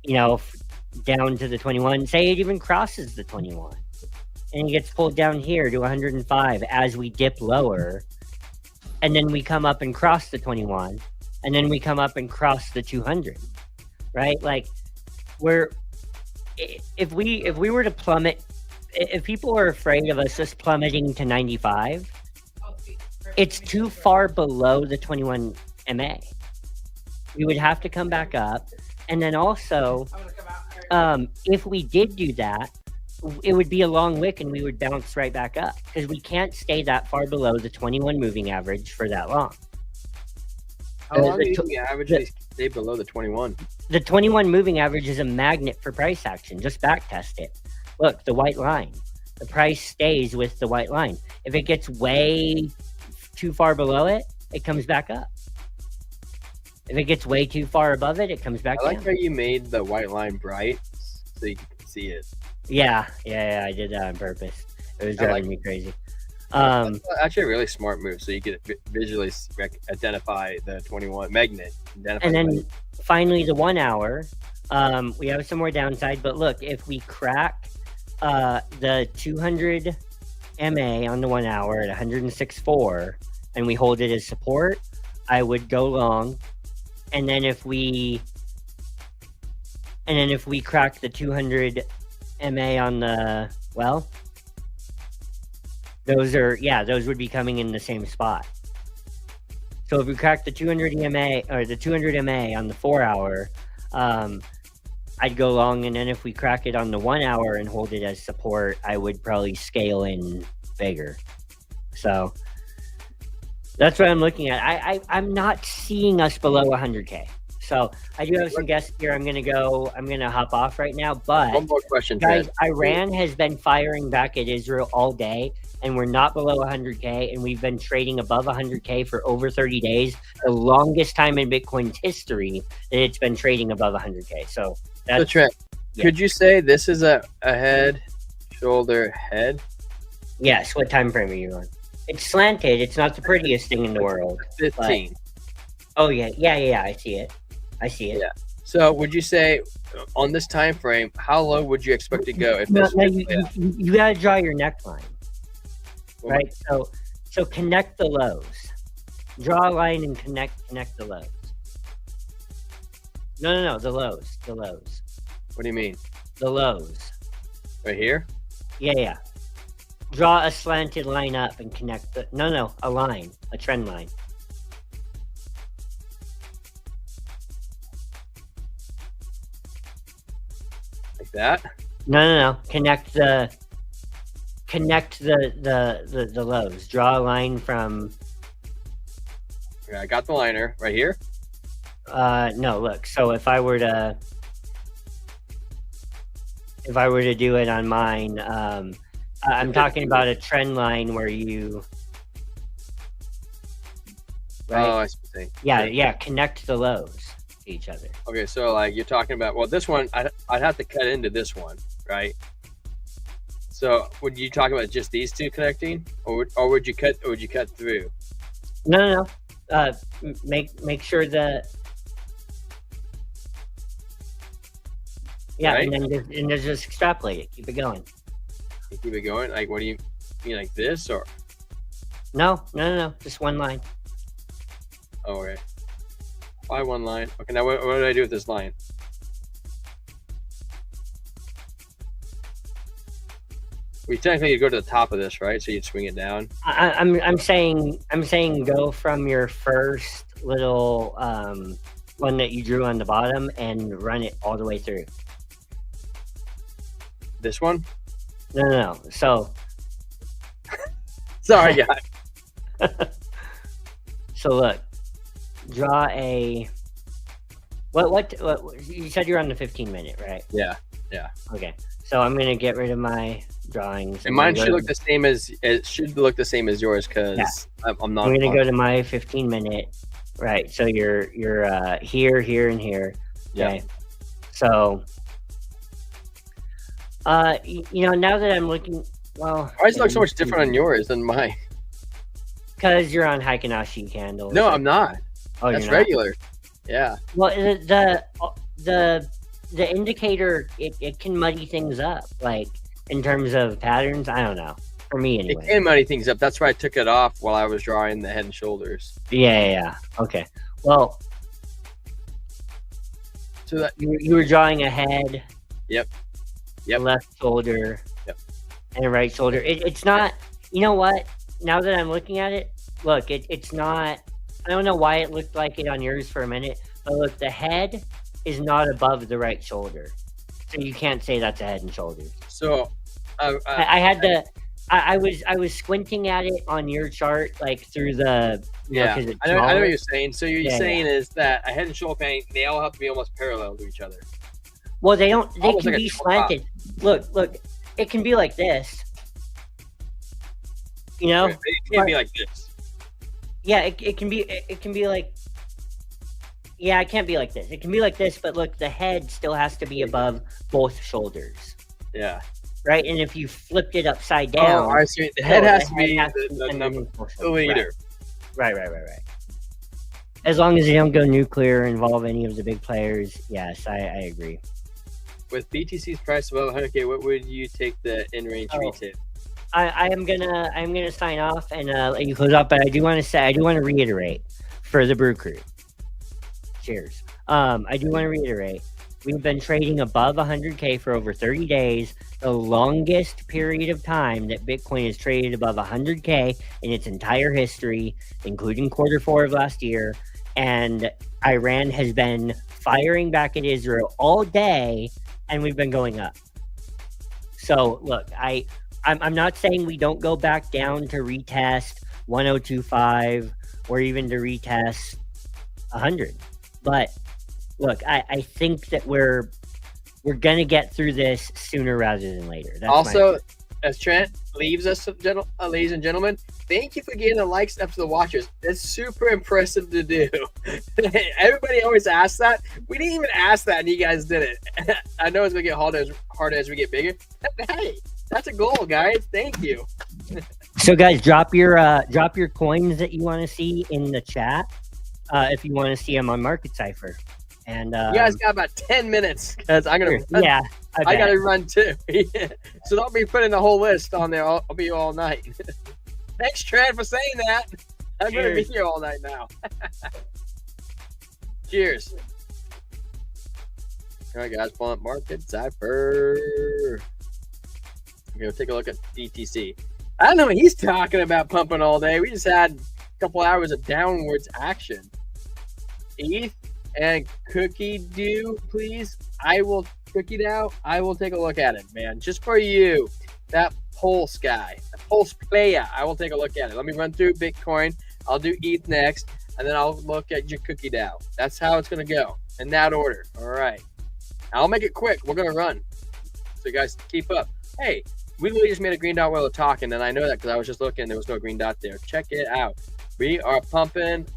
down to the 21, say it even crosses the 21, and it gets pulled down here to 105 as we dip lower. And then we come up and cross the 21, and then we come up and cross the 200, right? If we were to plummet, if people are afraid of us just plummeting to 95, it's too far below the 21 MA. We would have to come back up, and then also, if we did do that, it would be a long wick and we would bounce right back up because we can't stay that far below the 21 moving average for that long. How long do you think the average stay below the 21? The 21 moving average is a magnet for price action. Just back test it. Look, the white line. The price stays with the white line. If it gets way too far below it, it comes back up. If it gets way too far above it, it comes back I like down. how you made the white line bright so you can see it. Yeah, I did that on purpose. It was driving me crazy. That's actually a really smart move. So you can visually identify the 21 magnet. And then finally, the 1 hour. We have some more downside, but look, if we crack the 200 MA on the 1 hour at 106.4 and we hold it as support, I would go long. And then if we crack the 200 MA on the, well, those would be coming in the same spot. So if we crack the 200 MA or the 200 MA on the 4 hour, I'd go long. And then if we crack it on the 1 hour and hold it as support, I would probably scale in bigger. So that's what I'm looking at. I'm not seeing us below 100K. So I do have some guests here. I'm gonna hop off right now. But one more question, guys, Iran has been firing back at Israel all day, and we're not below 100K, and we've been trading above 100K for over 30 days, the longest time in Bitcoin's history that it's been trading above 100K. So that's Trent. Yeah. Could you say this is a head, shoulder, head? Yes. What time frame are you on? It's slanted. It's not the prettiest thing in the world. 15. Oh yeah. I see it. Yeah. So would you say on this time frame, how low would you expect to go if this? You got to draw your neckline, right? So connect the lows. Draw a line and connect the lows. No, the lows. What do you mean? The lows. Right here? Yeah. Draw a slanted line up and connect the a line, a trend line. Like that? No. Connect the lows. Draw a line from. Okay, I got the liner right here. No, look. So if I were to do it on mine, I'm talking about a trend line where you. Right? Oh, I see. Yeah. Connect the lows to each other. Okay, so like you're talking about, well, this one I'd have to cut into this one, right? So would you talk about just these two connecting, or would you cut through? No. Make sure that. Yeah, right? and then just extrapolate it. Keep it going. You keep it going. Like, what do you mean, like this, or? No. Just one line. Oh, okay. Why one line? Okay, now what do I do with this line? We technically go to the top of this, right? So you'd swing it down. I'm saying go from your first little one that you drew on the bottom and run it all the way through. This one? No. So. Sorry, guys. So look, draw a. What? You said you're on the 15-minute, right? Yeah. Okay. So I'm gonna get rid of my drawings. And mine should look the same as yours because I'm not. I'm gonna go to my 15-minute. Right. So you're here, and here. Okay. Yeah. So. Now that I'm looking, well, why does it look so much different on yours than mine? Because you're on Heikinashi candles. No, I'm not. Oh, that's regular. Yeah. Well, the indicator it can muddy things up, like in terms of patterns. I don't know. For me, anyway. It can muddy things up. That's why I took it off while I was drawing the head and shoulders. Yeah. Okay. Well. So that you were drawing a head. Yep. Left shoulder. Yep. And a right shoulder. It's not. You know what? Now that I'm looking at it, look. It's not. I don't know why it looked like it on yours for a minute, but look, the head is not above the right shoulder, so you can't say that's a head and shoulders. So, I had to. I was squinting at it on your chart, like through the, Yeah, because it's I know what smaller. you're saying. So you're saying is that a head and shoulder paint, they all have to be almost parallel to each other. Well, they don't. They Almost can like a be triple top. slanted. Look. It can be like this. You know, It can't be like this. yeah, it can be. It can be like. Yeah, it can't be like this. It can be like this, but look, the head still has to be above both shoulders. Yeah. Right, and if you flipped it upside down, Oh, I see. The head has to be the number, the leader. Right. As long as they don't go nuclear or involve any of the big players, yes, I agree. With BTC's price above 100K, what would you take the in-range retail? I'm gonna sign off and let you close up, but I do want to reiterate for the Brew Crew. Cheers. I do want to reiterate, we've been trading above 100K for over 30 days, the longest period of time that Bitcoin has traded above 100K in its entire history, including Q4 of last year. And Iran has been firing back at Israel all day, and we've been going up. So look, I'm not saying we don't go back down to retest 1025 or even to retest 100. But look, I think that we're gonna get through this sooner rather than later. That's also, as Trent leaves us, ladies and gentlemen, thank you for getting the likes up to the watchers. It's super impressive to do. Everybody always asks that. We didn't even ask that, and you guys did it. I know it's gonna get harder as we get bigger. Hey, that's a goal, guys. Thank you. So, guys, drop your coins that you want to see in the chat if you want to see them on Market Cipher. And you guys got about 10 minutes because I'm gonna run. Yeah, I gotta run too. So don't be putting the whole list on there. I'll be all night. Thanks, Trent, for saying that. I'm gonna be here all night now. Cheers. All right, guys, pull up Market Cipher. Okay, we'll take a look at BTC. I don't know what he's talking about pumping all day. We just had a couple hours of downwards action. ETH and cookie do, please. I will cookie down. I will take a look at it, man. Just for you. That Pulse guy. The Pulse player. I will take a look at it. Let me run through Bitcoin. I'll do ETH next. And then I'll look at your cookie down. That's how it's going to go. In that order. All right. I'll make it quick. We're going to run. So you guys keep up. Hey, we literally just made a green dot while we're talking. And I know that because I was just looking. There was no green dot there. Check it out. We are pumping.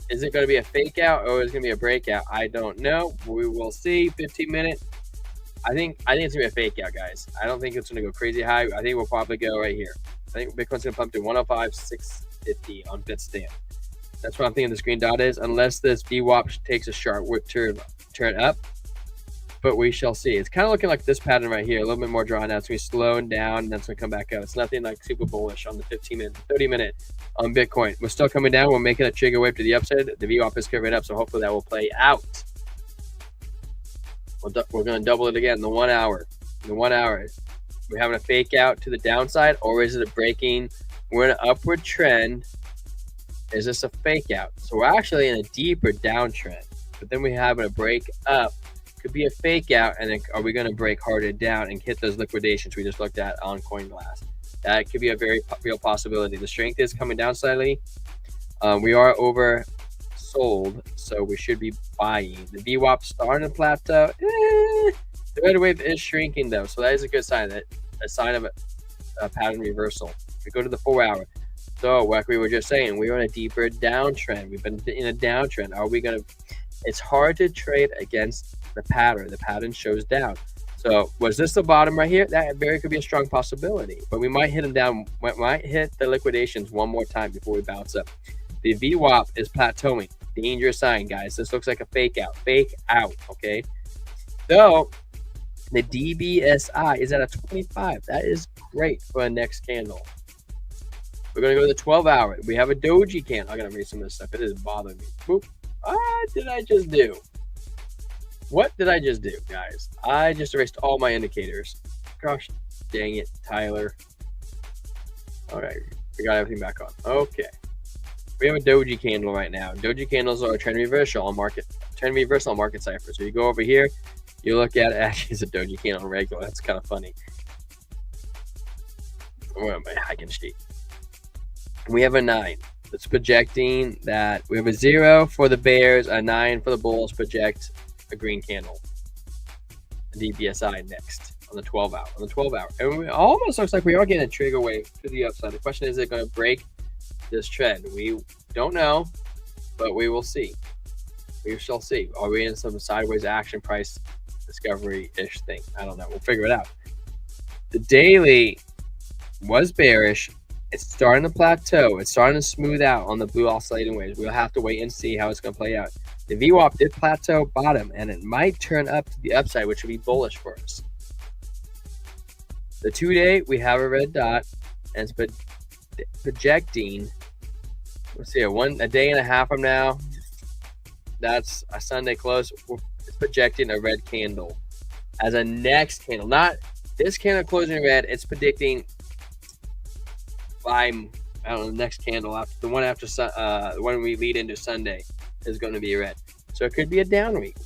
Is it going to be a fake out or is it going to be a breakout? I don't know. We will see. 15 minutes. I think it's going to be a fake out, guys. I don't think it's going to go crazy high. I think we'll probably go right here. I think Bitcoin's going to pump to 105,650 on Bitstamp. That's what I'm thinking this green dot is, unless this VWAP takes a sharp turn up. But we shall see. It's kind of looking like this pattern right here, a little bit more drawn out. It's going to be slowing down, and then it's going to come back up. It's nothing like super bullish on the 15-minute, 30-minute on Bitcoin. We're still coming down. We're making a trigger wave to the upside. The VWAP is coming up, so hopefully that will play out. We're going to double it again in the 1 hour. In the 1 hour, we're having a fake out to the downside, or is it a breaking? We're in an upward trend. Is this a fake out? So we're actually in a deeper downtrend, but then we have a break up. Could be a fake out, and then are we going to break harder down and hit those liquidations we just looked at on CoinGlass? That could be a very real possibility. The strength is coming down slightly. We are oversold, so we should be buying. The VWAP starting to plateau. The red wave is shrinking though, so that is a good sign. That a sign of a pattern reversal. We go to the 4 hour. So like we were just saying, we are in a deeper downtrend. We've been in a downtrend. Are we going to? It's hard to trade against the pattern. The pattern shows down. So was this the bottom right here? That very could be a strong possibility, but we might hit them down. We might hit the liquidations one more time before we bounce up. The VWAP is plateauing. Dangerous sign, guys. This looks like a fake out. Fake out, okay? So the DBSI is at a 25. That is great for a next candle. We're going to go to the 12 hour. We have a doji candle. I'm going to read some of this stuff. It is bothering me. Boop. What did I just do? What did I just do, guys? I just erased all my indicators. Gosh, dang it, Tyler. All right, we got everything back on. Okay. We have a doji candle right now. Doji candles are a trend reversal on market cipher. So you go over here, you look at it. Actually, it's a doji candle regular. That's kind of funny. Where am I? Hiking sheet. We have a 9. It's projecting that we have a 0 for the bears, a 9 for the bulls. Project a green candle. DBSI next on the 12 hour. On the 12 hour, and it almost looks like we are getting a trigger wave to the upside. The question is it going to break this trend? We don't know, but we will see. We shall see. Are we in some sideways action price discovery-ish thing? I don't know. We'll figure it out. The daily was bearish. It's starting to plateau. It's starting to smooth out on the blue oscillating waves. We'll have to wait and see how it's going to play out. The VWAP did plateau bottom, and it might turn up to the upside, which would be bullish for us. The 2-day, we have a red dot, and it's projecting. Let's see, a day and a half from now. That's a Sunday close. It's projecting a red candle as a next candle. Not this candle closing red. It's predicting I don't know, the next candle after the one after the one we lead into Sunday is going to be red. So it could be a down week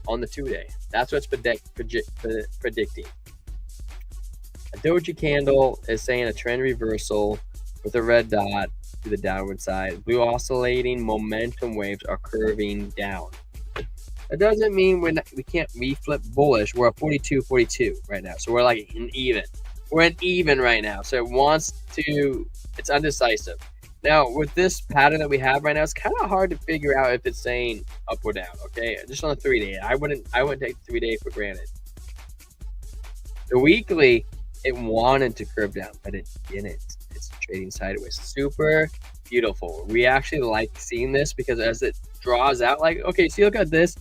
on the 2-day. That's what's predicting. A doji candle is saying a trend reversal with a red dot to the downward side. Blue oscillating momentum waves are curving down. That doesn't mean we can't reflip bullish. We're at 42.42 right now. So we're like an even. We're an even right now. So it wants to, it's undecisive. Now, with this pattern that we have right now, it's kind of hard to figure out if it's saying up or down, okay? Just on the 3-day. I wouldn't take the 3-day for granted. The weekly, it wanted to curve down, but it didn't. It's trading sideways. Super beautiful. We actually like seeing this because as it draws out, like, okay, see, look at this.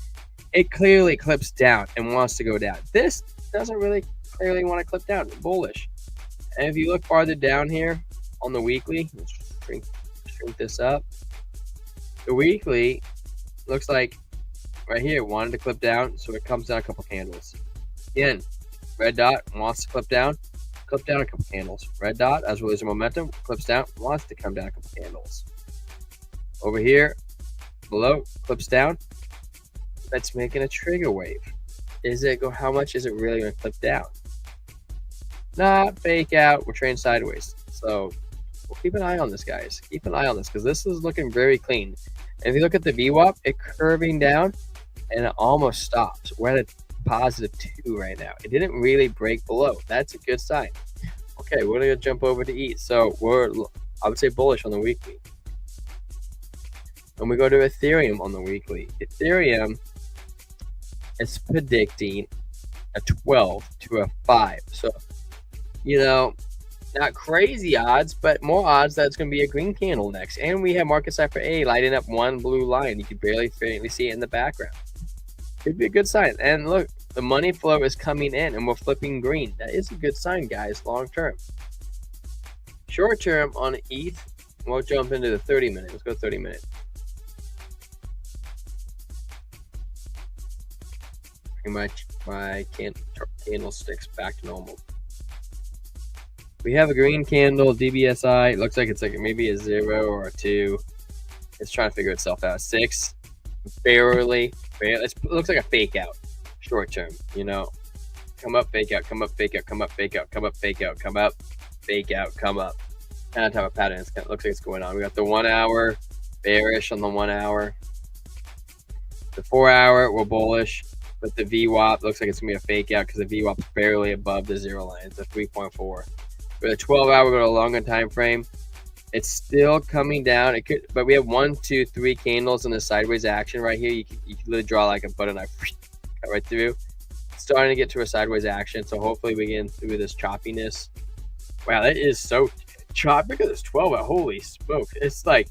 It clearly clips down and wants to go down. This doesn't really clearly want to clip down. Bullish. And if you look farther down here on the weekly, let's shrink this up. The weekly looks like right here wanted to clip down, so it comes down a couple candles. Again, red dot wants to clip down a couple candles. Red dot, as well as the momentum, clips down, wants to come down a couple candles. Over here, below, clips down. That's making a trigger wave. How much is it really going to clip down? Not fake out. We're trading sideways. So we'll keep an eye on this, guys. Keep an eye on this because this is looking very clean. And if you look at the VWAP, it's curving down and it almost stops. We're at a positive 2 right now. It didn't really break below. That's a good sign. Okay, we're going to jump over to ETH. So I would say bullish on the weekly. And we go to Ethereum on the weekly. Ethereum is predicting a 12 to a 5. So, not crazy odds, but more odds that it's going to be a green candle next. And we have market cipher A lighting up one blue line. You can barely faintly see it in the background. Could be a good sign. And look, the money flow is coming in and we're flipping green. That is a good sign, guys, long term. Short term on ETH, we'll jump into the 30 minute. Let's go 30 minute. Pretty much my candlesticks back to normal. We have a green candle, DBSI. It looks like it's like maybe a 0 or a 2. It's trying to figure itself out. 6, barely. It looks like a fake out, short term. Come up, fake out, come up, fake out, come up, fake out, come up, fake out, come up, fake out, come up. Kind of type of pattern. It looks like it's going on. We got the 1 hour, bearish on the 1 hour. The 4 hour, we're bullish. But the VWAP looks like it's going to be a fake out because the VWAP is barely above the 0 line. It's a 3.4. For the 12 hour, we go to a longer time frame. It's still coming down. It could, but we have 1, 2, 3 candles in the sideways action right here. You can literally draw like a butter knife, cut right through. It's starting to get to a sideways action, so hopefully we get through this choppiness. Wow, that is so choppy. Look at this 12 hour. Holy smoke! It's like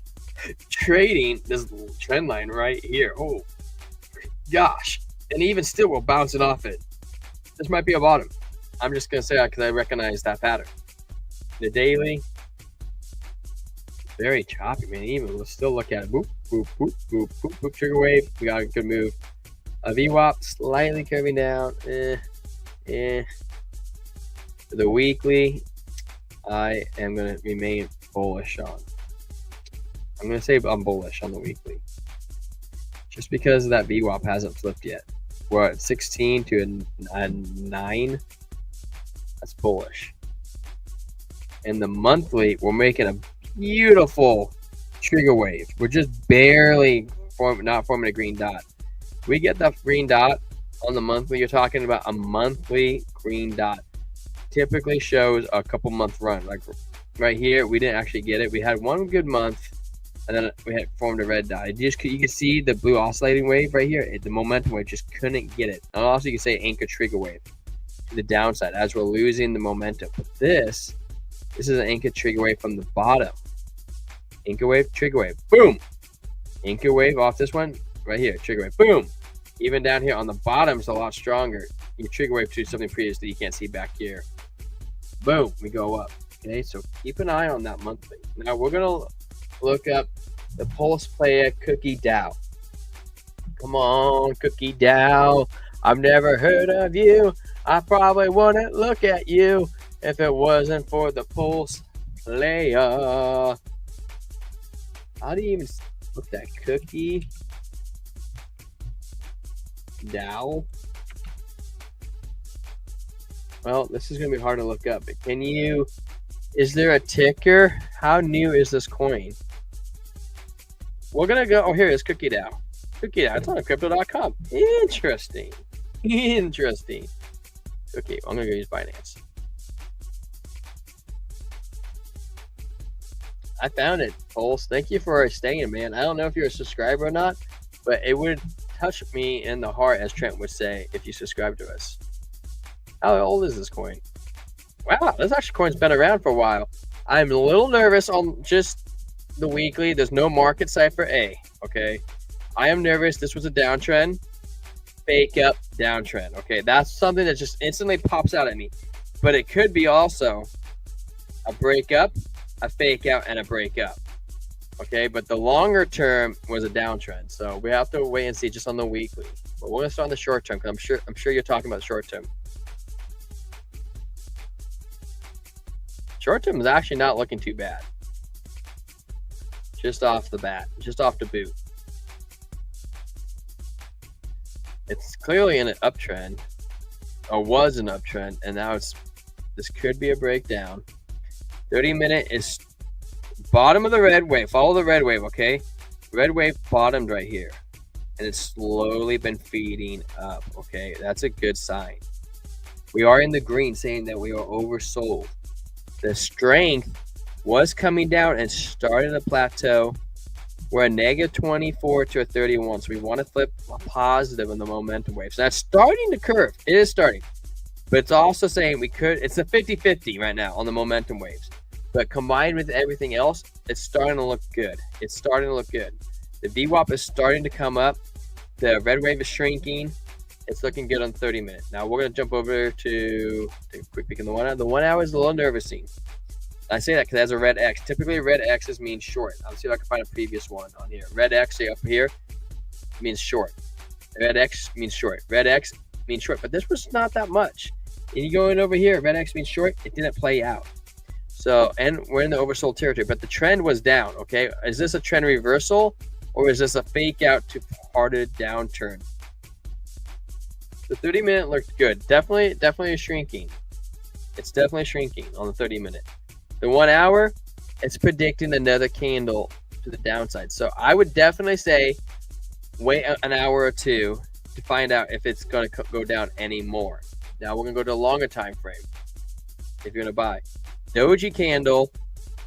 trading this trend line right here. Oh gosh! And even still, we're bouncing off it. This might be a bottom. I'm just gonna say that because I recognize that pattern. The daily, very choppy, man. Even we'll still look at it. Boop, boop, boop, boop, boop, boop. Trigger wave. We got a good move. A VWAP slightly curving down. For the weekly, I am gonna remain bullish on. I'm gonna say I'm bullish on the weekly, just because that VWAP hasn't flipped yet. We're at 16 to a 9. That's bullish. And the monthly, we're making a beautiful trigger wave. We're just barely not forming a green dot. We get that green dot on the monthly. You're talking about a monthly green dot. Typically shows a couple month run. Like right here, we didn't actually get it. We had one good month, and then we had formed a red dot. You can see the blue oscillating wave right here. The momentum wave just couldn't get it. And also, you can say anchor trigger wave to the downside as we're losing the momentum. But this is an anchor trigger wave from the bottom. Anchor wave, trigger wave, boom. Anchor wave off this one right here, trigger wave, boom. Even down here on the bottom is a lot stronger. You trigger wave to something previous that you can't see back here. Boom, we go up. Okay, so keep an eye on that monthly. Now we're gonna look up the Pulse Player Cookie DAO. Come on, Cookie DAO. I've never heard of you. I probably wouldn't look at you if it wasn't for the Pulse Player. How do you even look that Cookie DAO? Well, this is going to be hard to look up. But is there a ticker? How new is this coin? We're going to go, here it is, Cookie DAO. Cookie DAO, it's on crypto.com. Interesting. Interesting. Okay, I'm going to go use Binance. I found it, Pulse. Thank you for staying, man. I don't know if you're a subscriber or not, but it would touch me in the heart, as Trent would say, if you subscribe to us. How old is this coin? Wow, this actually coin's been around for a while. I'm a little nervous on just the weekly. There's no market cipher A, okay? I am nervous. This was a downtrend. Fake up downtrend, okay? That's something that just instantly pops out at me. But it could be also a breakup, a fake out, and a breakup, okay? But the longer term was a downtrend. So we have to wait and see just on the weekly. But we're going to start on the short term because I'm sure you're talking about short term. Short term is actually not looking too bad. Just off the bat, just off the boot. It's clearly in an uptrend, or was an uptrend, and now this could be a breakdown. 30-minute is bottom of the red wave. Follow the red wave, okay? Red wave bottomed right here, and it's slowly been feeding up, okay? That's a good sign. We are in the green, saying that we are oversold. The strength was coming down and started a plateau. We're a -24 to a 31, so we want to flip a positive in the momentum wave. So that's starting to curve. It is starting, but it's also saying it's a 50-50 right now on the momentum waves. But combined with everything else, it's starting to look good. It's starting to look good. The VWAP is starting to come up. The red wave is shrinking. It's looking good on 30-minute. Now we're going to jump over to take a quick peek in the 1 hour. The 1 hour is a little nervous-ing. I say that because it has a red X. Typically, red X's mean short. I'll see if I can find a previous one on here. Red X up here means short. Red X means short. Red X means short. But this was not that much. And you go in over here, red X means short. It didn't play out. So, and we're in the oversold territory. But the trend was down, okay? Is this a trend reversal? Or is this a fake out to harder downturn? The 30-minute looked good. Definitely shrinking. It's definitely shrinking on the 30-minute. The 1 hour, it's predicting another candle to the downside. So I would definitely say wait an hour or two to find out if it's going to go down anymore. Now we're going to go to a longer time frame if you're going to buy. Doji candle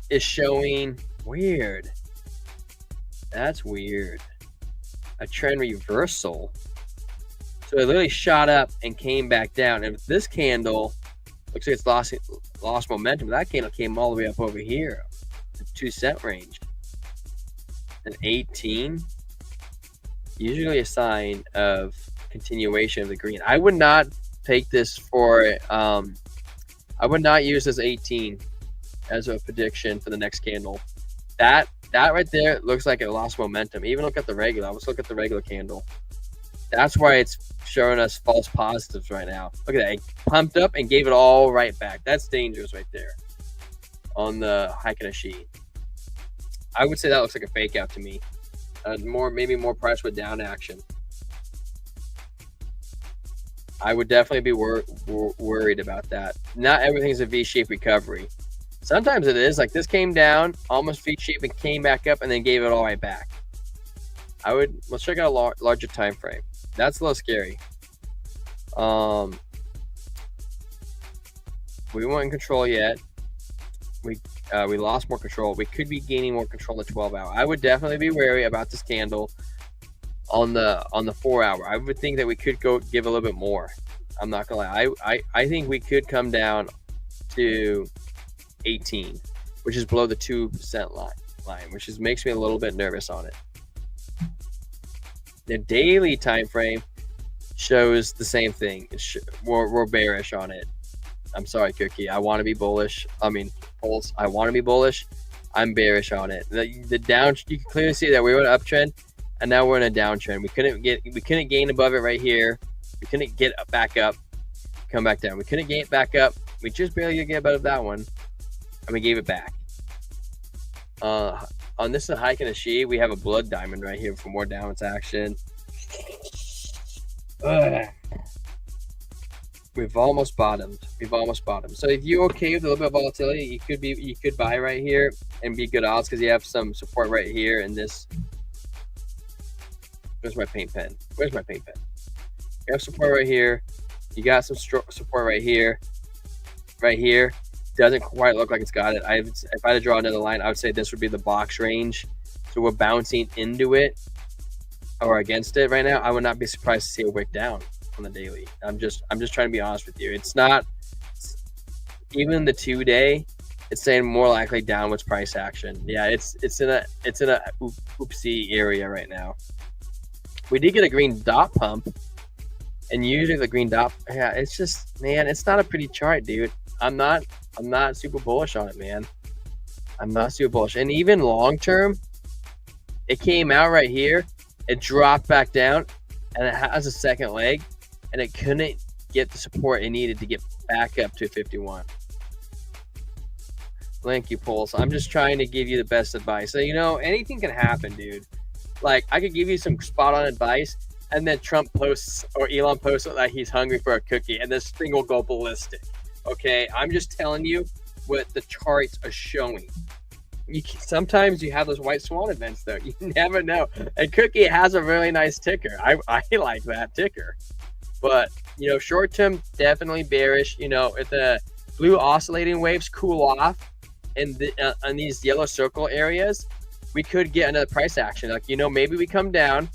is showing weird. That's weird. A trend reversal. So it literally shot up and came back down. And this candle looks like it's lost momentum. That candle came all the way up over here, the 2-cent range. An 18, usually a sign of continuation of the green. I would not take this for. I would not use this 18 as a prediction for the next candle. That right there looks like it lost momentum. Even look at the regular. Let's look at the regular candle. That's why it's showing us false positives right now. Look at that. It pumped up and gave it all right back. That's dangerous right there on the Heiken sheet. I would say that looks like a fake out to me. Maybe more price with down action. I would definitely be worried about that. Not everything's a V-shaped recovery. Sometimes it is like this came down, almost V-shaped, and came back up, and then gave it all right back. Let's check out a larger time frame. That's a little scary. We weren't in control yet. We lost more control. We could be gaining more control in the 12-hour. I would definitely be wary about this candle on the 4-hour. I would think that we could go give a little bit more. I'm not gonna lie. I think we could come down to 18, which is below the 2% line, which makes me a little bit nervous on it. The daily time frame shows the same thing. We're bearish on it. I'm sorry, Cookie. I want to be bullish. I mean, Pulse. I want to be bullish. I'm bearish on it. The down. You can clearly see that we were in an uptrend, and now we're in a downtrend. We couldn't gain above it right here. We couldn't get back up, come back down. We couldn't gain it back up. We just barely get above that one, and we gave it back. On this hike and a she, we have a blood diamond right here for more downwards action. We've almost bottomed. So if you're okay with a little bit of volatility, you could buy right here and be good odds because you have some support right here in this. Where's my paint pen? You have support right here. You got some support right here. Doesn't quite look like it's got it. If I had to draw another line, I would say this would be the box range. So we're bouncing into it or against it right now. I would not be surprised to see it wick down on the daily. I'm just trying to be honest with you. It's not even the 2-day. It's saying more likely downwards price action. Yeah, it's in a oopsie area right now. We did get a green dot pump, and usually the green dot. Yeah, it's just, man, it's not a pretty chart, dude. I'm not super bullish on it, man. I'm not super bullish. And even long term, it came out right here, it dropped back down, and it has a second leg, and it couldn't get the support it needed to get back up to 51. Thank you, Pulse. I'm just trying to give you the best advice. So, anything can happen, dude. Like, I could give you some spot on advice, and then Trump posts or Elon posts that he's hungry for a cookie, and this thing will go ballistic. Okay, I'm just telling you what the charts are showing. Sometimes you have those white swan events, though. You never know. And Cookie has a really nice ticker. I like that ticker. But, short term, definitely bearish. If the blue oscillating waves cool off in these yellow circle areas, we could get another price action. Like, maybe we come down,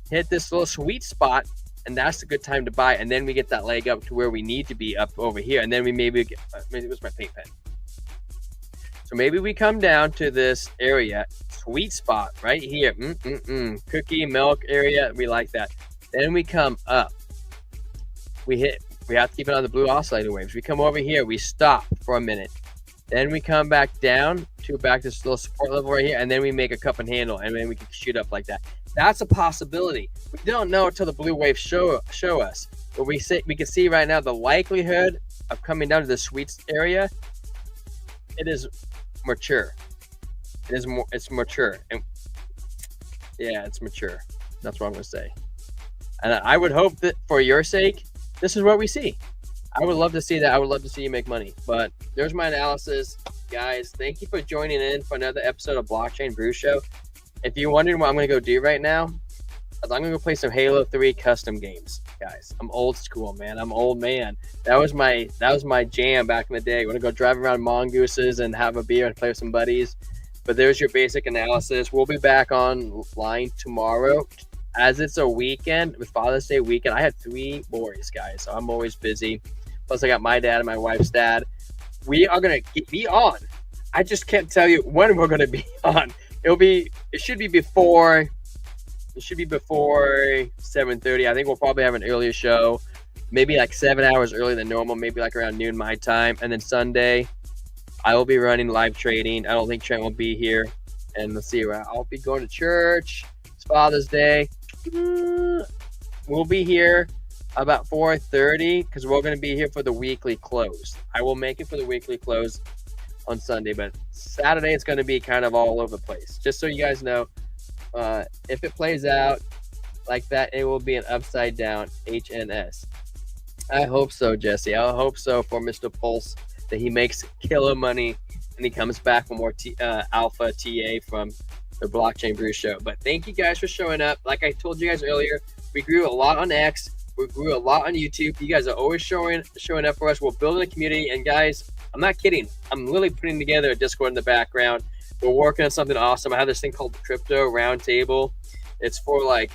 hit this little sweet spot, and that's a good time to buy. And then we get that leg up to where we need to be up over here. And then we maybe get, it was my paint pen. So maybe we come down to this area, sweet spot right here. Cookie milk area. We like that. Then we come up. We have to keep an eye on the blue oscillator waves. We come over here. We stop for a minute. Then we come back down to this little support level right here. And then we make a cup and handle. And then we can shoot up like that. That's a possibility. We don't know until the blue waves show us. But we can see right now the likelihood of coming down to the sweets area. It is mature. It's mature. And yeah, it's mature. That's what I'm gonna say. And I would hope that for your sake, this is what we see. I would love to see that. I would love to see you make money. But there's my analysis, guys. Thank you for joining in for another episode of Blockchain Brew Show. If you're wondering what I'm going to go do right now, I'm going to go play some Halo 3 custom games, guys. I'm old school, man. I'm old man. That was my jam back in the day. I'm going to go drive around mongooses and have a beer and play with some buddies. But there's your basic analysis. We'll be back online tomorrow. As it's a weekend, with Father's Day weekend, I have 3 boys, guys. So I'm always busy. Plus, I got my dad and my wife's dad. We are going to be on. I just can't tell you when we're going to be on. It should be before 7:30. I think we'll probably have an earlier show, maybe like 7 hours earlier than normal, maybe like around noon my time. And then Sunday, I will be running live trading. I don't think Trent will be here. And let's see, I'll be going to church. It's Father's Day. We'll be here about 4:30 because we're going to be here for the weekly close. I will make it for the weekly close on Sunday, but Saturday it's going to be kind of all over the place. Just so you guys know, if it plays out like that, it will be an upside down HNS. I hope so, Jesse. I hope so for Mr. Pulse that he makes killer money and he comes back for more Alpha TA from the Blockchain Brew Show. But thank you guys for showing up. Like I told you guys earlier, we grew a lot on X. We grew a lot on YouTube. You guys are always showing up for us. We're building a community, and guys, I'm not kidding. I'm literally putting together a Discord in the background. We're working on something awesome. I have this thing called the Crypto Roundtable. It's for like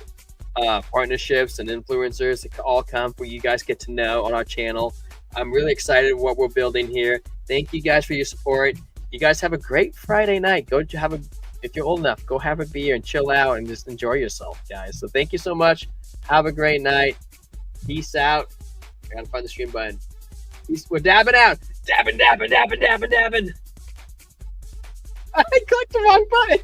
partnerships and influencers to all come for you guys get to know on our channel. I'm really excited what we're building here. Thank you guys for your support. You guys have a great Friday night. If you're old enough, go have a beer and chill out and just enjoy yourself, guys. So thank you so much. Have a great night. Peace out. I gotta find the stream button. We're dabbing out. Dabbing. I clicked the wrong button.